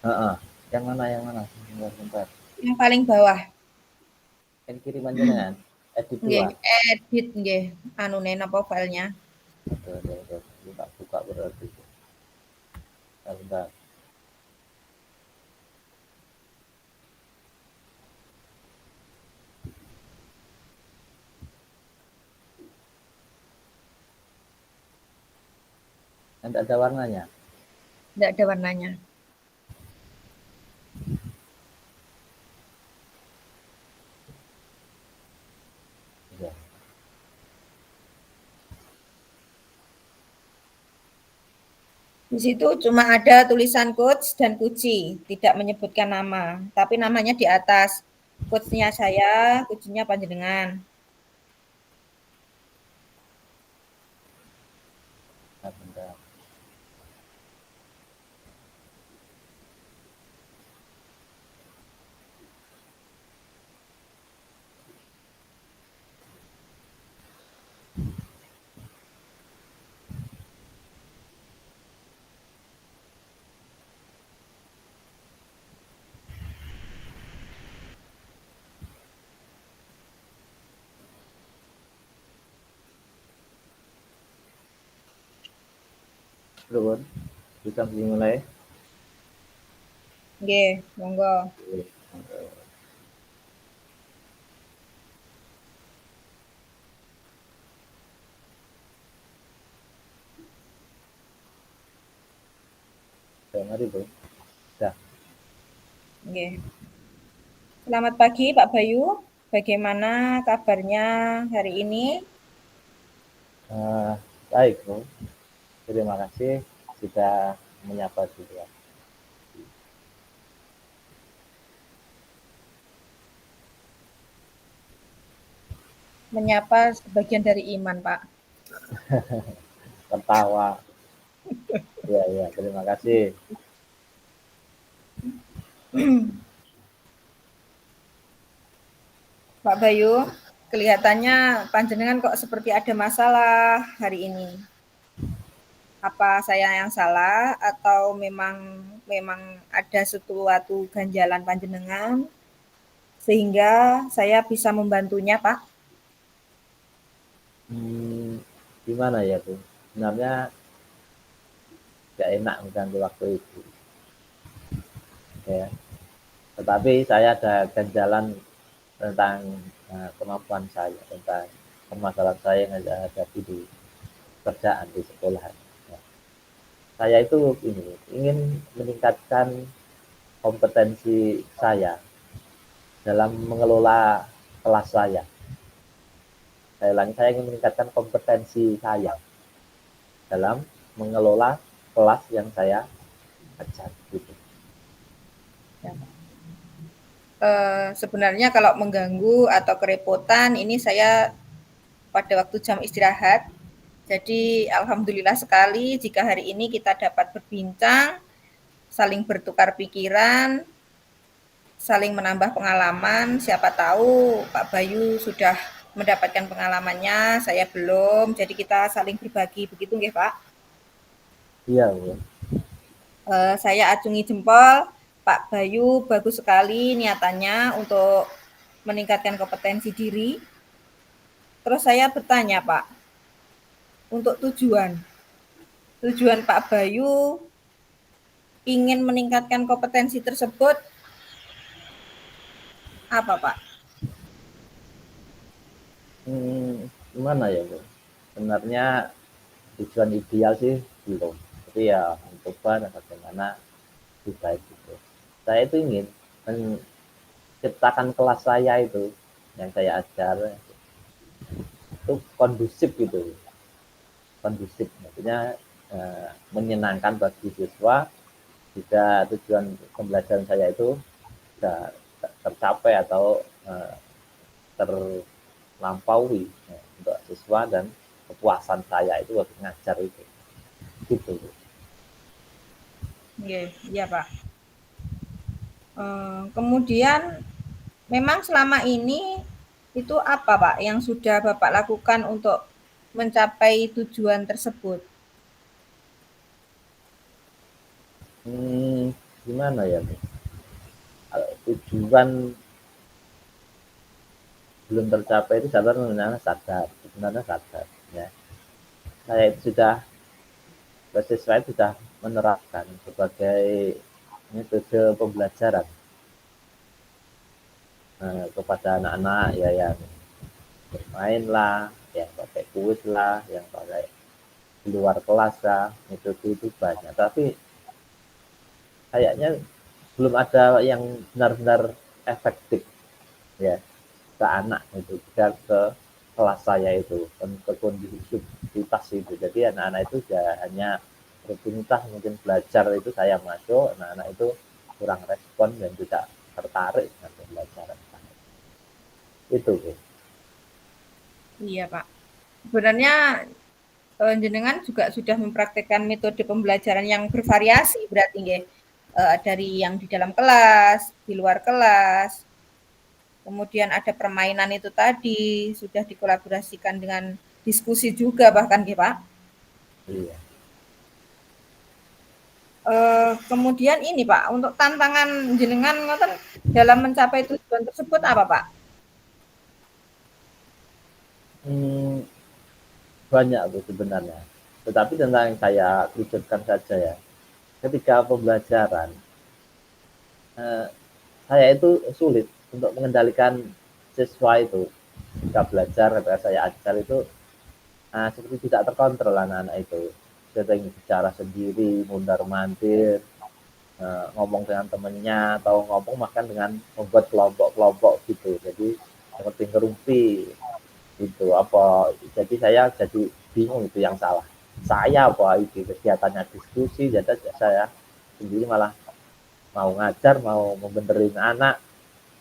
Heeh. Yang mana yang mana? Bentar, bentar. Yang paling bawah. Yang kiriman jenengan. Edit Nggih, 2. edit nggih. Anune napa filenya? Aduh. Buka berarti. Bentar, bentar. Nanti ada warnanya. Enggak ada warnanya. Ya. Di situ cuma ada tulisan coach dan kuci, tidak menyebutkan nama, tapi namanya di atas. Coach-nya saya, kucinya panjenengan. Bentar, bentar. Belum. Bisa dimulai. Nggih, monggo. Mari Bu. Dah. Nggih. Selamat pagi Pak Bayu. Bagaimana kabarnya hari ini? Baik Bu. Terima kasih sudah menyapa juga. Menyapa sebagian dari iman, Pak. Tertawa. Ya, terima kasih. Pak Bayu, kelihatannya panjenengan kok seperti ada masalah hari ini. Apa saya yang salah atau memang ada sesuatu ganjalan panjenengan sehingga saya bisa membantunya, Pak? Gimana ya Bu? Sebenarnya gak enak mengganggu waktu itu. Ya. Tetapi saya ada ganjalan tentang kemampuan saya, tentang permasalahan saya yang hadapi di kerjaan di sekolah. Ya. Saya itu ingin meningkatkan kompetensi saya dalam mengelola kelas saya. Saya ingin meningkatkan kompetensi saya dalam mengelola kelas yang saya ajar. Gitu. Ya, Pak. Sebenarnya kalau mengganggu atau kerepotan ini saya pada waktu jam istirahat. Jadi alhamdulillah sekali jika hari ini kita dapat berbincang, saling bertukar pikiran, saling menambah pengalaman. Siapa tahu Pak Bayu sudah mendapatkan pengalamannya, saya belum. Jadi kita saling berbagi begitu nggih, Pak? Iya, Bu. Saya acungi jempol, Pak Bayu bagus sekali niatannya untuk meningkatkan kompetensi diri. Terus saya bertanya, Pak, untuk tujuan Pak Bayu ingin meningkatkan kompetensi tersebut apa, Pak? Gimana ya, Bu? Sebenarnya tujuan ideal sih belum. Tapi ya mencoba dan bagaimana lebih baik gitu. Saya itu ingin menciptakan kelas saya itu yang saya ajar itu kondusif gitu, kondusif maksudnya menyenangkan bagi siswa jika tujuan pembelajaran saya itu sudah tercapai atau terlampaui untuk siswa dan kepuasan saya itu waktu ngajar itu gitu. Iya Pak. Kemudian memang selama ini itu apa Pak yang sudah Bapak lakukan untuk mencapai tujuan tersebut? Gimana ya, tujuan belum tercapai itu sebenarnya sadar ya. Saya itu sudah siswa itu sudah menerapkan sebagai metode pembelajaran kepada anak-anak ya, yang bermain lah, yang pakai kuis lah, yang pakai di luar kelas lah, metode itu banyak. Tapi kayaknya belum ada yang benar-benar efektif ya ke anak itu, juga ke kelas saya itu, ke kondisivitas itu. Jadi anak-anak itu hanya rutinitas mungkin belajar itu saya masuk, anak-anak itu kurang respon dan tidak tertarik dengan pembelajaran itu. Iya Pak. Sebenarnya jenengan juga sudah mempraktikkan metode pembelajaran yang bervariasi berarti nggih. Dari yang di dalam kelas, di luar kelas, kemudian ada permainan itu tadi, sudah dikolaborasikan dengan diskusi juga bahkan nggih Pak. Iya. Kemudian ini Pak, untuk tantangan jenengan ngoten dalam mencapai tujuan tersebut apa Pak? Banyak tuh sebenarnya. Tetapi tentang yang saya kerucutkan saja ya. Ketika pembelajaran, saya itu sulit untuk mengendalikan siswa itu. Ketika belajar, ketika saya ajar itu seperti tidak terkontrol anak-anak itu. Sering bicara sendiri, mundar-mandir, ngomong dengan temennya, atau ngomong bahkan dengan membuat kelompok-kelompok gitu. Jadi seperti ngerumpi gitu apa. Jadi saya jadi bingung itu yang salah. Saya apa itu kegiatannya diskusi, jadi saya sendiri malah mau ngajar, mau membenerin anak.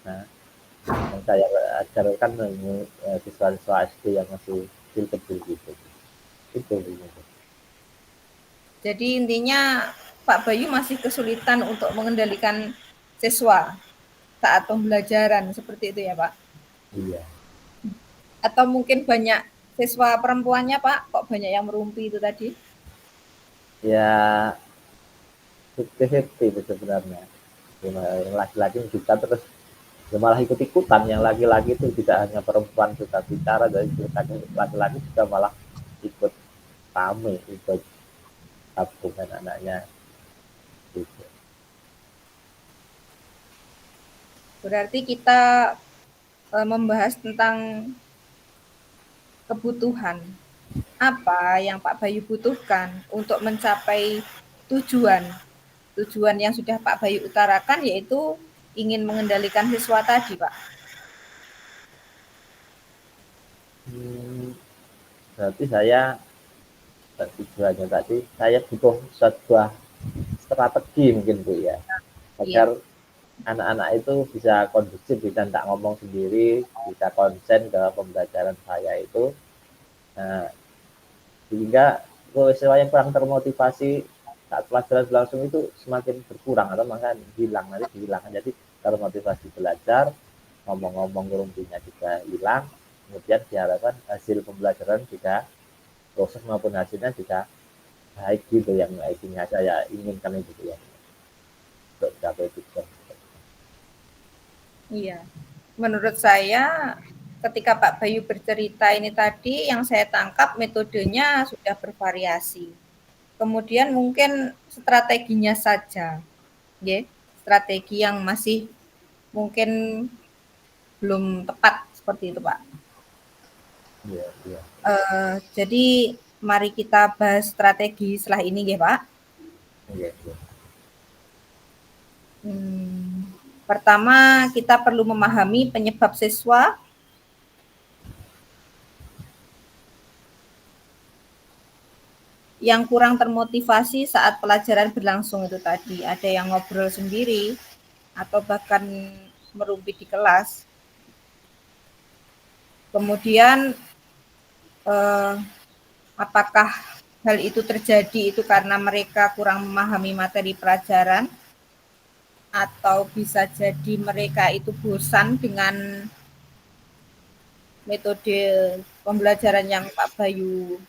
Nah, yang saya ajarkan siswa-siswa SD yang masih kecil-kecil gitu. Itu gitu. Jadi intinya Pak Bayu masih kesulitan untuk mengendalikan siswa saat pembelajaran seperti itu ya Pak? Iya. Atau mungkin banyak siswa perempuannya Pak, kok banyak yang merumpi itu tadi? Ya, 50-50 itu sebenarnya. Yang laki-laki juga terus ya malah ikut-ikutan, yang laki-laki itu tidak hanya perempuan suka bicara, dari laki-laki juga malah ikut rame, ikut tabungan anaknya gitu. Berarti kita membahas tentang kebutuhan. Apa yang Pak Bayu butuhkan untuk mencapai tujuan. Tujuan yang sudah Pak Bayu utarakan yaitu ingin mengendalikan siswa tadi, Pak. Berarti saya tujuannya tadi saya butuh sebuah strategi mungkin Bu ya, agar Iya. anak-anak itu bisa kondusif, bisa tidak ngomong sendiri, bisa konsen ke pembelajaran saya itu, sehingga siswa yang kurang termotivasi saat pelajaran berlangsung itu semakin berkurang atau bahkan hilang, nanti dihilangkan. Jadi termotivasi belajar, ngomong-ngomong ngerumpinya juga hilang, kemudian diharapkan hasil pembelajaran juga proses maupun hasilnya juga baik gitu, yang intinya saya inginkan itu ya, untuk capai tujuan. Iya. Menurut saya ketika Pak Bayu bercerita ini tadi yang saya tangkap metodenya sudah bervariasi. Kemudian mungkin strateginya saja, ya, strategi yang masih mungkin belum tepat seperti itu, Pak. Iya, iya. Jadi mari kita bahas strategi setelah ini, ya, Pak. Iya, iya. Pertama, kita perlu memahami penyebab siswa. yang kurang termotivasi saat pelajaran berlangsung itu tadi. Ada yang ngobrol sendiri atau bahkan merumpi di kelas. Kemudian apakah hal itu terjadi itu karena mereka kurang memahami materi pelajaran, atau bisa jadi mereka itu bosan dengan metode pembelajaran yang Pak Bayu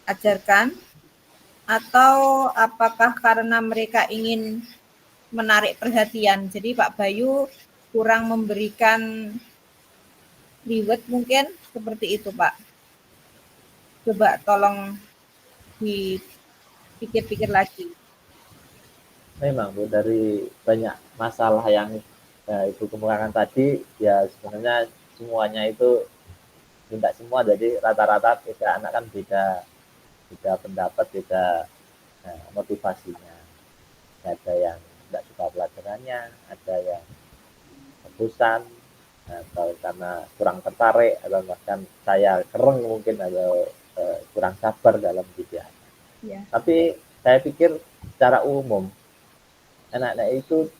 ajarkan, atau apakah karena mereka ingin menarik perhatian. Jadi Pak Bayu kurang memberikan reward mungkin seperti itu, Pak. Coba tolong dipikir-pikir lagi. Memang Bu, dari banyak masalah yang Ibu kemukakan tadi, ya sebenarnya semuanya itu tidak semua, jadi rata-rata beda anak kan beda pendapat, beda motivasinya. Ada yang tidak suka pelajarannya, ada yang bosan, atau karena kurang tertarik, atau bahkan saya kereng mungkin, atau kurang sabar dalam didikan. Ya. Tapi saya pikir secara umum anak-anak itu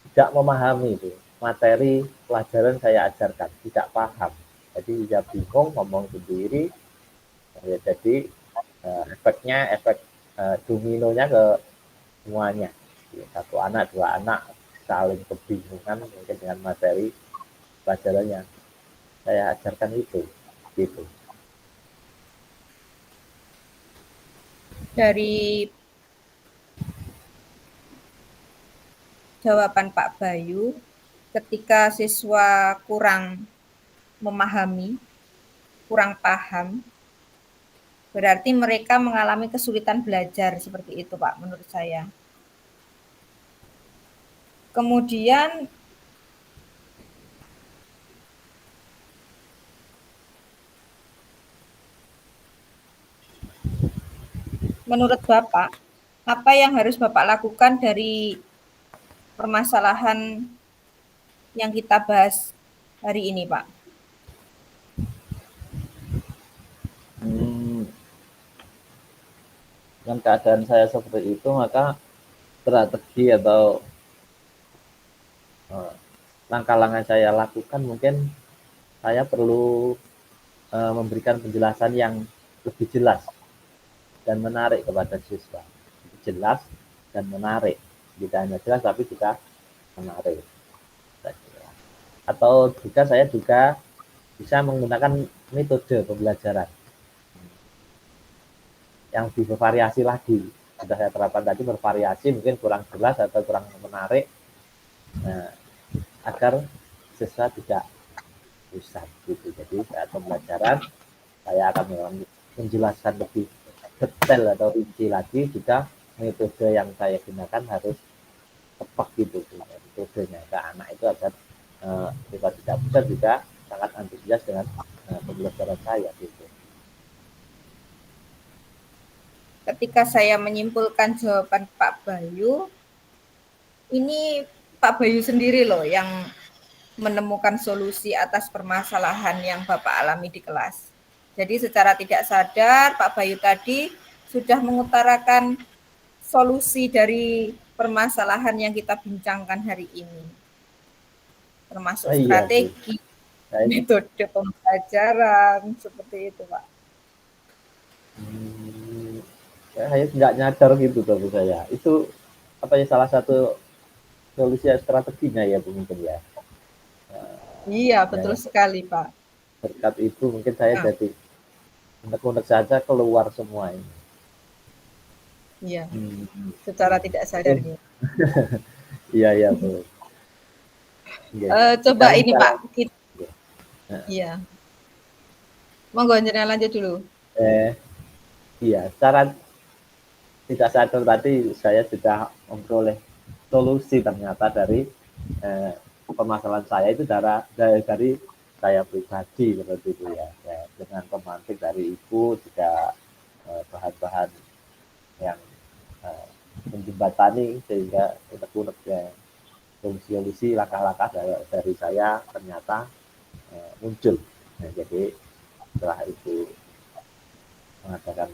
tidak memahami itu materi pelajaran saya ajarkan, tidak paham. Jadi dia bingung, ngomong sendiri, ya, jadi efeknya efek dominonya ke semuanya. Satu anak, dua anak saling kebingungan mungkin dengan materi pelajaran yang saya ajarkan itu, gitu. Dari jawaban Pak Bayu, ketika siswa kurang memahami, kurang paham, berarti mereka mengalami kesulitan belajar, seperti itu Pak, menurut saya. Kemudian menurut Bapak, apa yang harus Bapak lakukan dari permasalahan yang kita bahas hari ini, Pak? Dengan keadaan saya seperti itu, maka strategi atau langkah-langkah saya lakukan, mungkin saya perlu memberikan penjelasan yang lebih jelas dan menarik kepada siswa. Jelas dan menarik, tidak hanya jelas tapi juga menarik. Atau juga saya juga bisa menggunakan metode pembelajaran yang bervariasi lagi. Sudah saya terapkan tadi, bervariasi, mungkin kurang jelas atau kurang menarik, agar siswa tidak bosan gitu. Jadi saat pembelajaran saya akan menjelaskan lebih detail atau rinci lagi, jika metode yang saya gunakan harus tepat gitu metodenya ke anak itu, agar siswa tidak bosan, juga sangat antusias dengan pembelajaran saya gitu. Ketika saya menyimpulkan jawaban Pak Bayu, ini Pak Bayu sendiri loh yang menemukan solusi atas permasalahan yang Bapak alami di kelas. Jadi secara tidak sadar Pak Bayu tadi sudah mengutarakan solusi dari permasalahan yang kita bincangkan hari ini. Termasuk Iya, strategi, metode pembelajaran, seperti itu Pak. Saya nggak nyadar gitu tapi saya. Itu apa ya, salah satu solusi strateginya ya mungkin ya. Iya, betul Ya, sekali Pak. berkat itu mungkin saya Nah, jadi unek-unek saja keluar semua ini. iya, secara tidak sadar. Iya, iya, betul. Iya. Coba Sekarang ini cara, Pak, iya. Monggo jenengan lanjut dulu. iya, secara tidak sadar tadi saya sudah memperoleh solusi ternyata dari permasalahan saya itu dari saya pribadi seperti itu ya. Dengan pemantik dari ibu juga, bahan-bahan yang menjembatani, sehingga unek-unek ya, solusi-solusi langkah-langkah dari saya ternyata muncul. Nah, jadi setelah itu mengadakan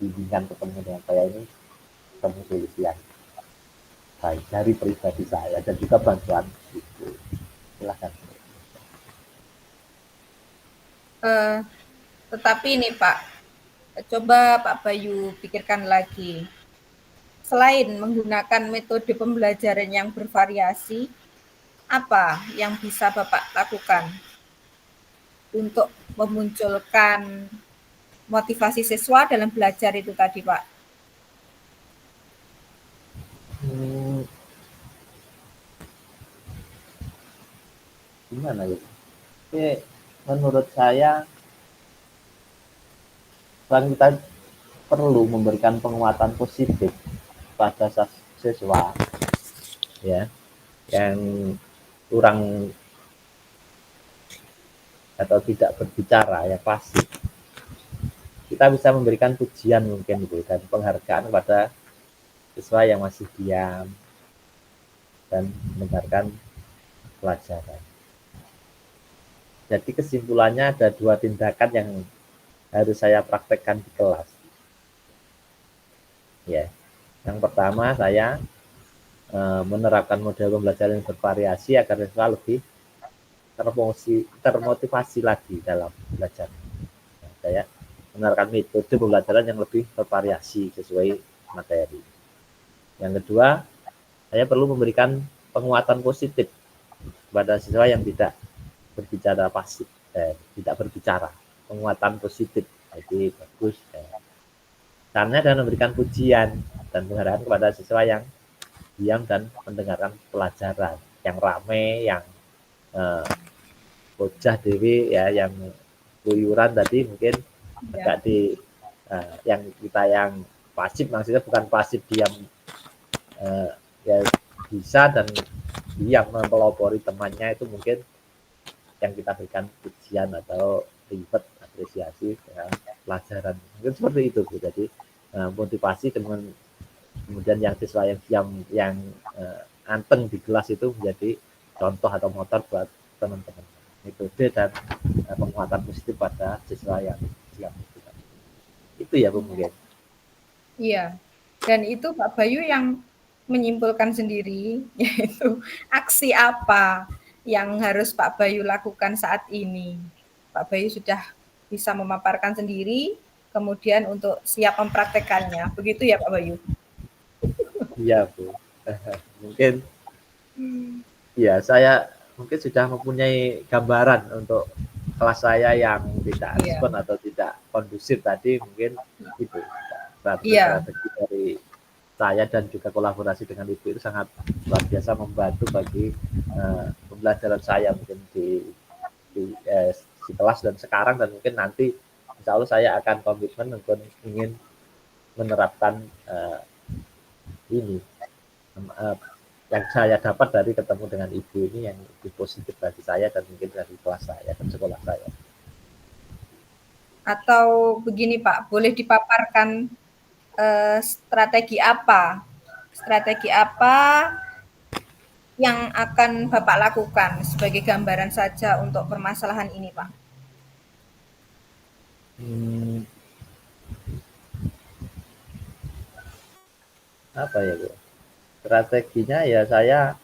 bimbingan ketemu dengan saya ini ketemu solusi yang baik dari pribadi saya dan juga bantuan itu. Silahkan. Tetapi ini Pak, coba Pak Bayu pikirkan lagi. Selain menggunakan metode pembelajaran yang bervariasi, apa yang bisa Bapak lakukan untuk memunculkan motivasi siswa dalam belajar itu tadi, Pak? Gimana ya? Oke, menurut saya kita perlu memberikan penguatan positif pada siswa ya yang kurang atau tidak berbicara ya pasif. Kita bisa memberikan pujian mungkin gitu dan penghargaan kepada siswa yang masih diam dan mendengarkan pelajaran. Jadi kesimpulannya ada 2 tindakan yang harus saya praktekkan di kelas. Ya, yang pertama saya menerapkan model pembelajaran yang bervariasi agar siswa lebih termotivasi lagi dalam belajar. Nah, saya menerapkan metode pembelajaran yang lebih bervariasi sesuai materi. Yang kedua, saya perlu memberikan penguatan positif kepada siswa yang tidak berbicara pasif, tidak berbicara, penguatan positif, jadi bagus. Caranya dan memberikan pujian dan penghargaan kepada siswa yang diam dan mendengarkan pelajaran, yang rame, yang bocah dewi ya, yang keluyuran tadi mungkin agak di yang kita yang pasif, maksudnya bukan pasif diam ya bisa dan diam mempelopori temannya, itu mungkin yang kita berikan pujian atau reward apresiasi dengan pelajaran, mungkin seperti itu Bu. Jadi motivasi dengan kemudian yang siswa yang diam, yang anteng di kelas itu menjadi contoh atau motor buat teman-teman. Metode dan penguatan positif pada siswa yang diam. Itu ya Bu mungkin. Iya, dan itu Pak Bayu yang menyimpulkan sendiri, yaitu aksi apa yang harus Pak Bayu lakukan saat ini. Pak Bayu sudah bisa memaparkan sendiri, kemudian untuk siap mempraktekannya. Begitu ya Pak Bayu? Iya Bu. Mungkin ya saya mungkin sudah mempunyai gambaran untuk kelas saya yang tidak respon atau tidak kondusif tadi, mungkin itu strategi dari saya dan juga kolaborasi dengan Ibu itu sangat luar biasa membantu bagi pembelajaran saya mungkin di kelas dan sekarang, dan mungkin nanti insya Allah saya akan komitmen untuk ingin menerapkan ini yang saya dapat dari ketemu dengan Ibu ini, yang lebih positif bagi saya dan mungkin dari kelas saya dan sekolah saya. Atau begini Pak, boleh dipaparkan strategi apa yang akan Bapak lakukan sebagai gambaran saja untuk permasalahan ini Pak? Apa ya Bu? Strateginya ya saya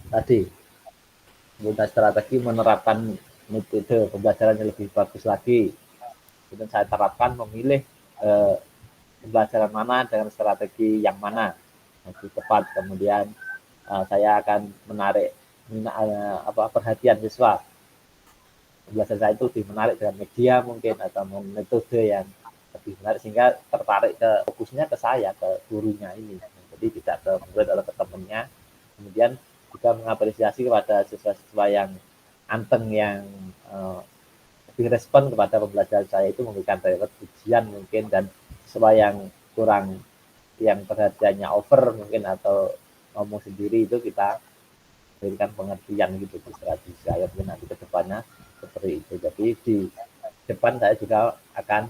tadi punya strategi menerapkan metode pembelajaran yang lebih bagus lagi. Kemudian saya terapkan memilih pembelajaran mana dengan strategi yang mana lebih tepat. Kemudian saya akan menarik perhatian siswa. Pembelajaran saya itu lebih menarik dengan media mungkin atau metode yang lebih menarik sehingga tertarik ke fokusnya ke saya, ke gurunya ini. Jadi tidak ke murid atau ke temannya. Kemudian juga mengapresiasi kepada siswa-siswa yang anteng, yang lebih respon kepada pembelajaran saya itu, memberikan reward, pujian mungkin, dan siswa yang kurang, yang perhatiannya over mungkin atau ngomong sendiri, itu kita berikan pengertian gitu di strategi saya mungkin nanti ke depannya seperti itu. Jadi di depan saya juga akan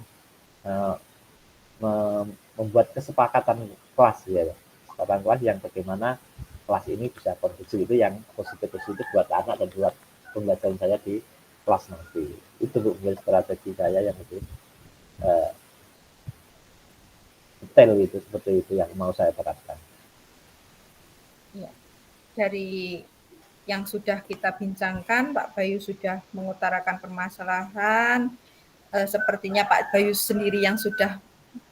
membuat kesepakatan kelas ya, kesepakatan kelas yang bagaimana kelas ini bisa produksi itu yang positif buat anak dan buat pembelajaran saya di kelas nanti. Itu mungkin strategi saya yang lebih detail itu, seperti itu yang mau saya terapkan. Ya. Dari yang sudah kita bincangkan, Pak Bayu sudah mengutarakan permasalahan. Sepertinya Pak Bayu sendiri yang sudah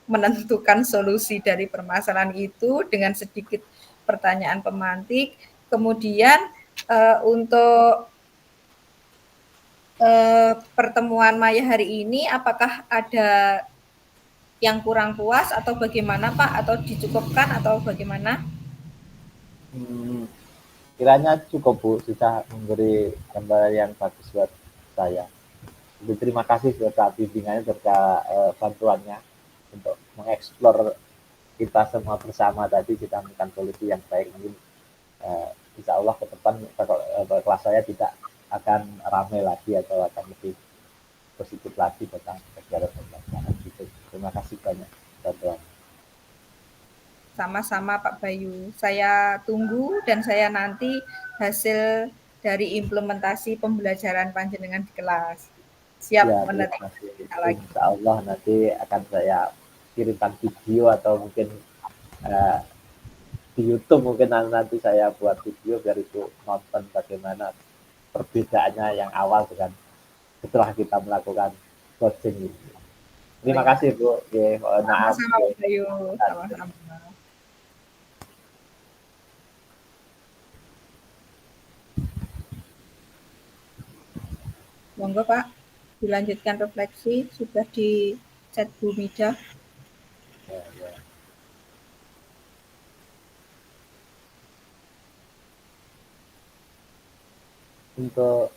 menentukan solusi dari permasalahan itu dengan sedikit pertanyaan pemantik. Kemudian untuk pertemuan Maya hari ini, apakah ada yang kurang puas atau bagaimana Pak? Atau dicukupkan atau bagaimana? Kiranya cukup Bu, sudah memberi gambaran yang bagus buat saya. Jadi, terima kasih serta bimbingannya serta bantuannya untuk mengeksplor kita semua bersama tadi, kita menemukan solusi yang baik. Mungkin insya Allah ke depan kelas saya tidak akan ramai lagi atau akan lebih positif lagi tentang kegiatan pembelajaran. Gitu. Terima kasih banyak bantuan. Sama-sama Pak Bayu. Saya tunggu dan saya nanti hasil dari implementasi pembelajaran panjenengan di kelas. Siap Ya, terima menerima kasih. lagi. Insya Allah nanti akan saya kirimkan video atau mungkin uh, di YouTube mungkin nanti saya buat video biar itu nonton bagaimana perbedaannya yang awal dengan setelah kita melakukan coaching ini. Oh Terima ya, kasih Bu. Oke, mohon maaf. sama-sama Pak Bayu. Sama-sama. Monggo Pak, dilanjutkan refleksi sudah di chat Bu Mida. Ya, ya. Untuk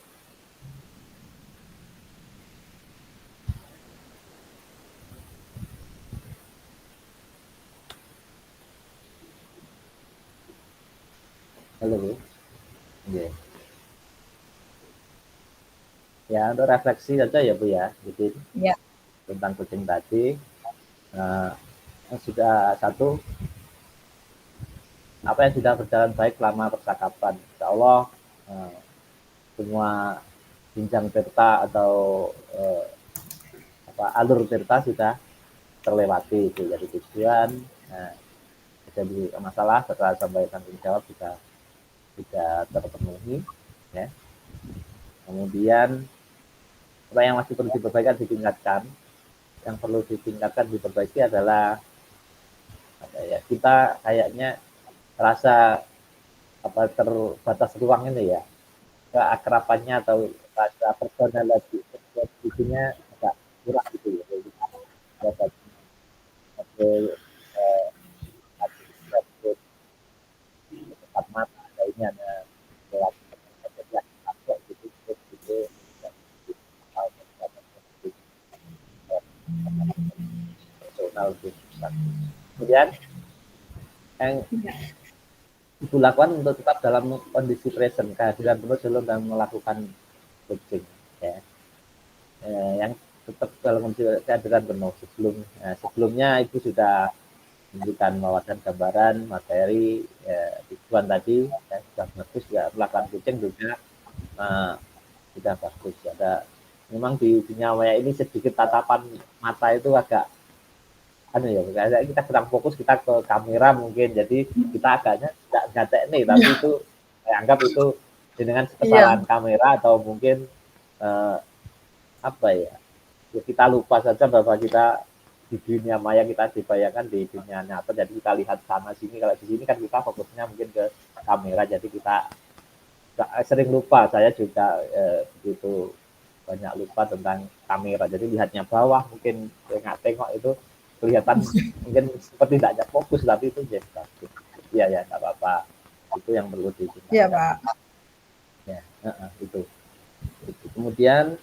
halo Bu. Ya. Ya, untuk refleksi saja ya Bu ya. Jadi Ya. tentang coaching tadi sudah satu, apa yang sudah berjalan baik selama percakapan. Insya Allah semua bincang cerita atau alur cerita sudah terlewati itu dari tujuan. Nah, jadi masalah setelah sampaikan tanggung jawab juga tidak terpenuhi, ya. Kemudian apa yang masih perlu diperbaikan ditingkatkan. Yang perlu ditingkatkan diperbaiki adalah kita kayaknya rasa terbatas ruang ini ya, keakrabannya atau rasa personalitinya agak kurang gitu ya. Dapat tempat mata ini ada personal lebih besar. Kemudian yang Ibu lakukan untuk tetap dalam kondisi present, kehadiran penuh sebelum dan melakukan coaching. Ya. Yang tetap dalam kondisi kehadiran penuh sebelumnya Ibu sudah memberikan wawasan gambaran materi tujuan tadi, ya, sudah bagus ya, melakukan coaching juga sudah bagus. Ada memang di dunia maya ini sedikit tatapan mata itu agak ya, kita kurang fokus, kita ke kamera mungkin, jadi kita agaknya nggak teknik, tapi itu saya anggap itu dengan kesalahan kamera atau mungkin apa ya, kita lupa saja bahwa kita di dunia maya, kita dibayangkan di dunia nyata, jadi kita lihat sana sini, kalau di sini kan kita fokusnya mungkin ke kamera, jadi kita sering lupa. Saya juga begitu banyak lupa tentang kamera, jadi lihatnya bawah, mungkin tengok itu kelihatan mungkin seperti tidak fokus, tapi itu jadi bagus. Iya ya, nggak apa-apa. Itu yang perlu ditingkatkan. Iya Pak. Ya, itu. Kemudian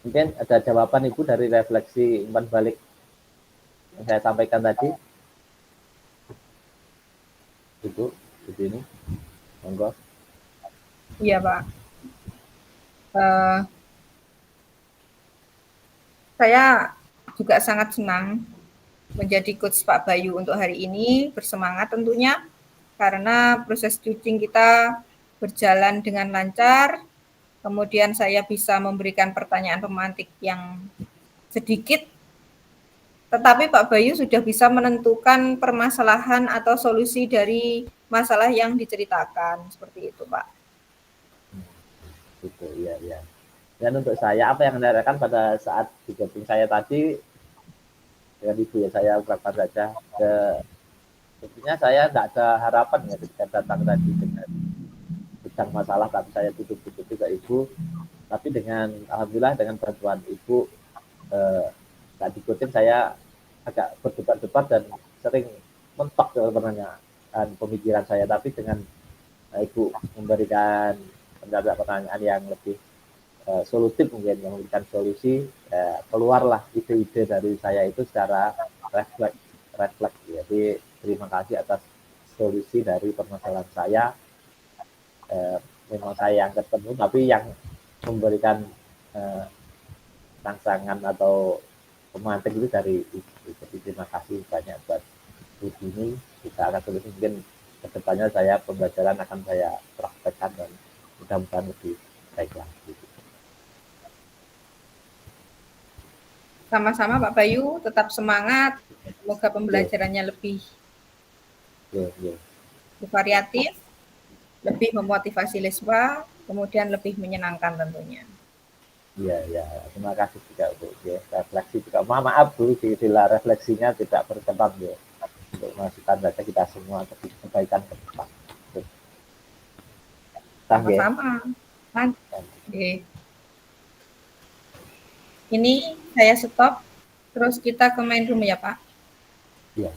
mungkin ada jawaban Ibu dari refleksi umpan balik yang saya sampaikan tadi. Ibu, di sini. Monggo. Iya Pak. Saya juga sangat senang menjadi coach Pak Bayu untuk hari ini, bersemangat tentunya. karena proses coaching kita berjalan dengan lancar. Kemudian saya bisa memberikan pertanyaan pemantik yang sedikit, tetapi Pak Bayu sudah bisa menentukan permasalahan atau solusi dari masalah yang diceritakan. Seperti itu, Pak. Gitu, ya, ya. Dan untuk saya, apa yang Anda rasakan pada saat di coaching saya tadi, dengan Ibu ya, saya ungkapkan saja, sebenarnya saya tidak ada harapan ya ketika datang tadi dengan sedang masalah, tapi saya tutup-tutup juga Ibu. Tapi dengan alhamdulillah dengan bantuan Ibu, saat di coaching saya agak berdebat-debat dan sering mentok pertanyaan pemikiran saya. Tapi dengan Ibu memberikan pertanyaan yang lebih solutif, mungkin yang memberikan solusi, keluarlah ide-ide dari saya itu secara refleks. Jadi terima kasih atas solusi dari permasalahan saya. Memang saya yang ketemu, tapi yang memberikan rangsangan atau pemantik itu dari Ibu. Jadi terima kasih banyak buat Ibu ini. Kita akan terus mungkin kedepannya saya pembelajaran akan saya praktekkan dan mudah-mudahan lebih baik lagi. Sama-sama Pak Bayu, tetap semangat. Semoga pembelajarannya lebih variatif, lebih memotivasi siswa, kemudian lebih menyenangkan tentunya. Iya, ya. Terima kasih juga Bu. Ya, refleksi juga. Maaf Bu, bila refleksinya tidak berkembang ya. Untuk masukan saja kita semua untuk kebaikan ke depan. Sama-sama. Oke. Ini saya stop, terus kita ke main room ya Pak. Iya.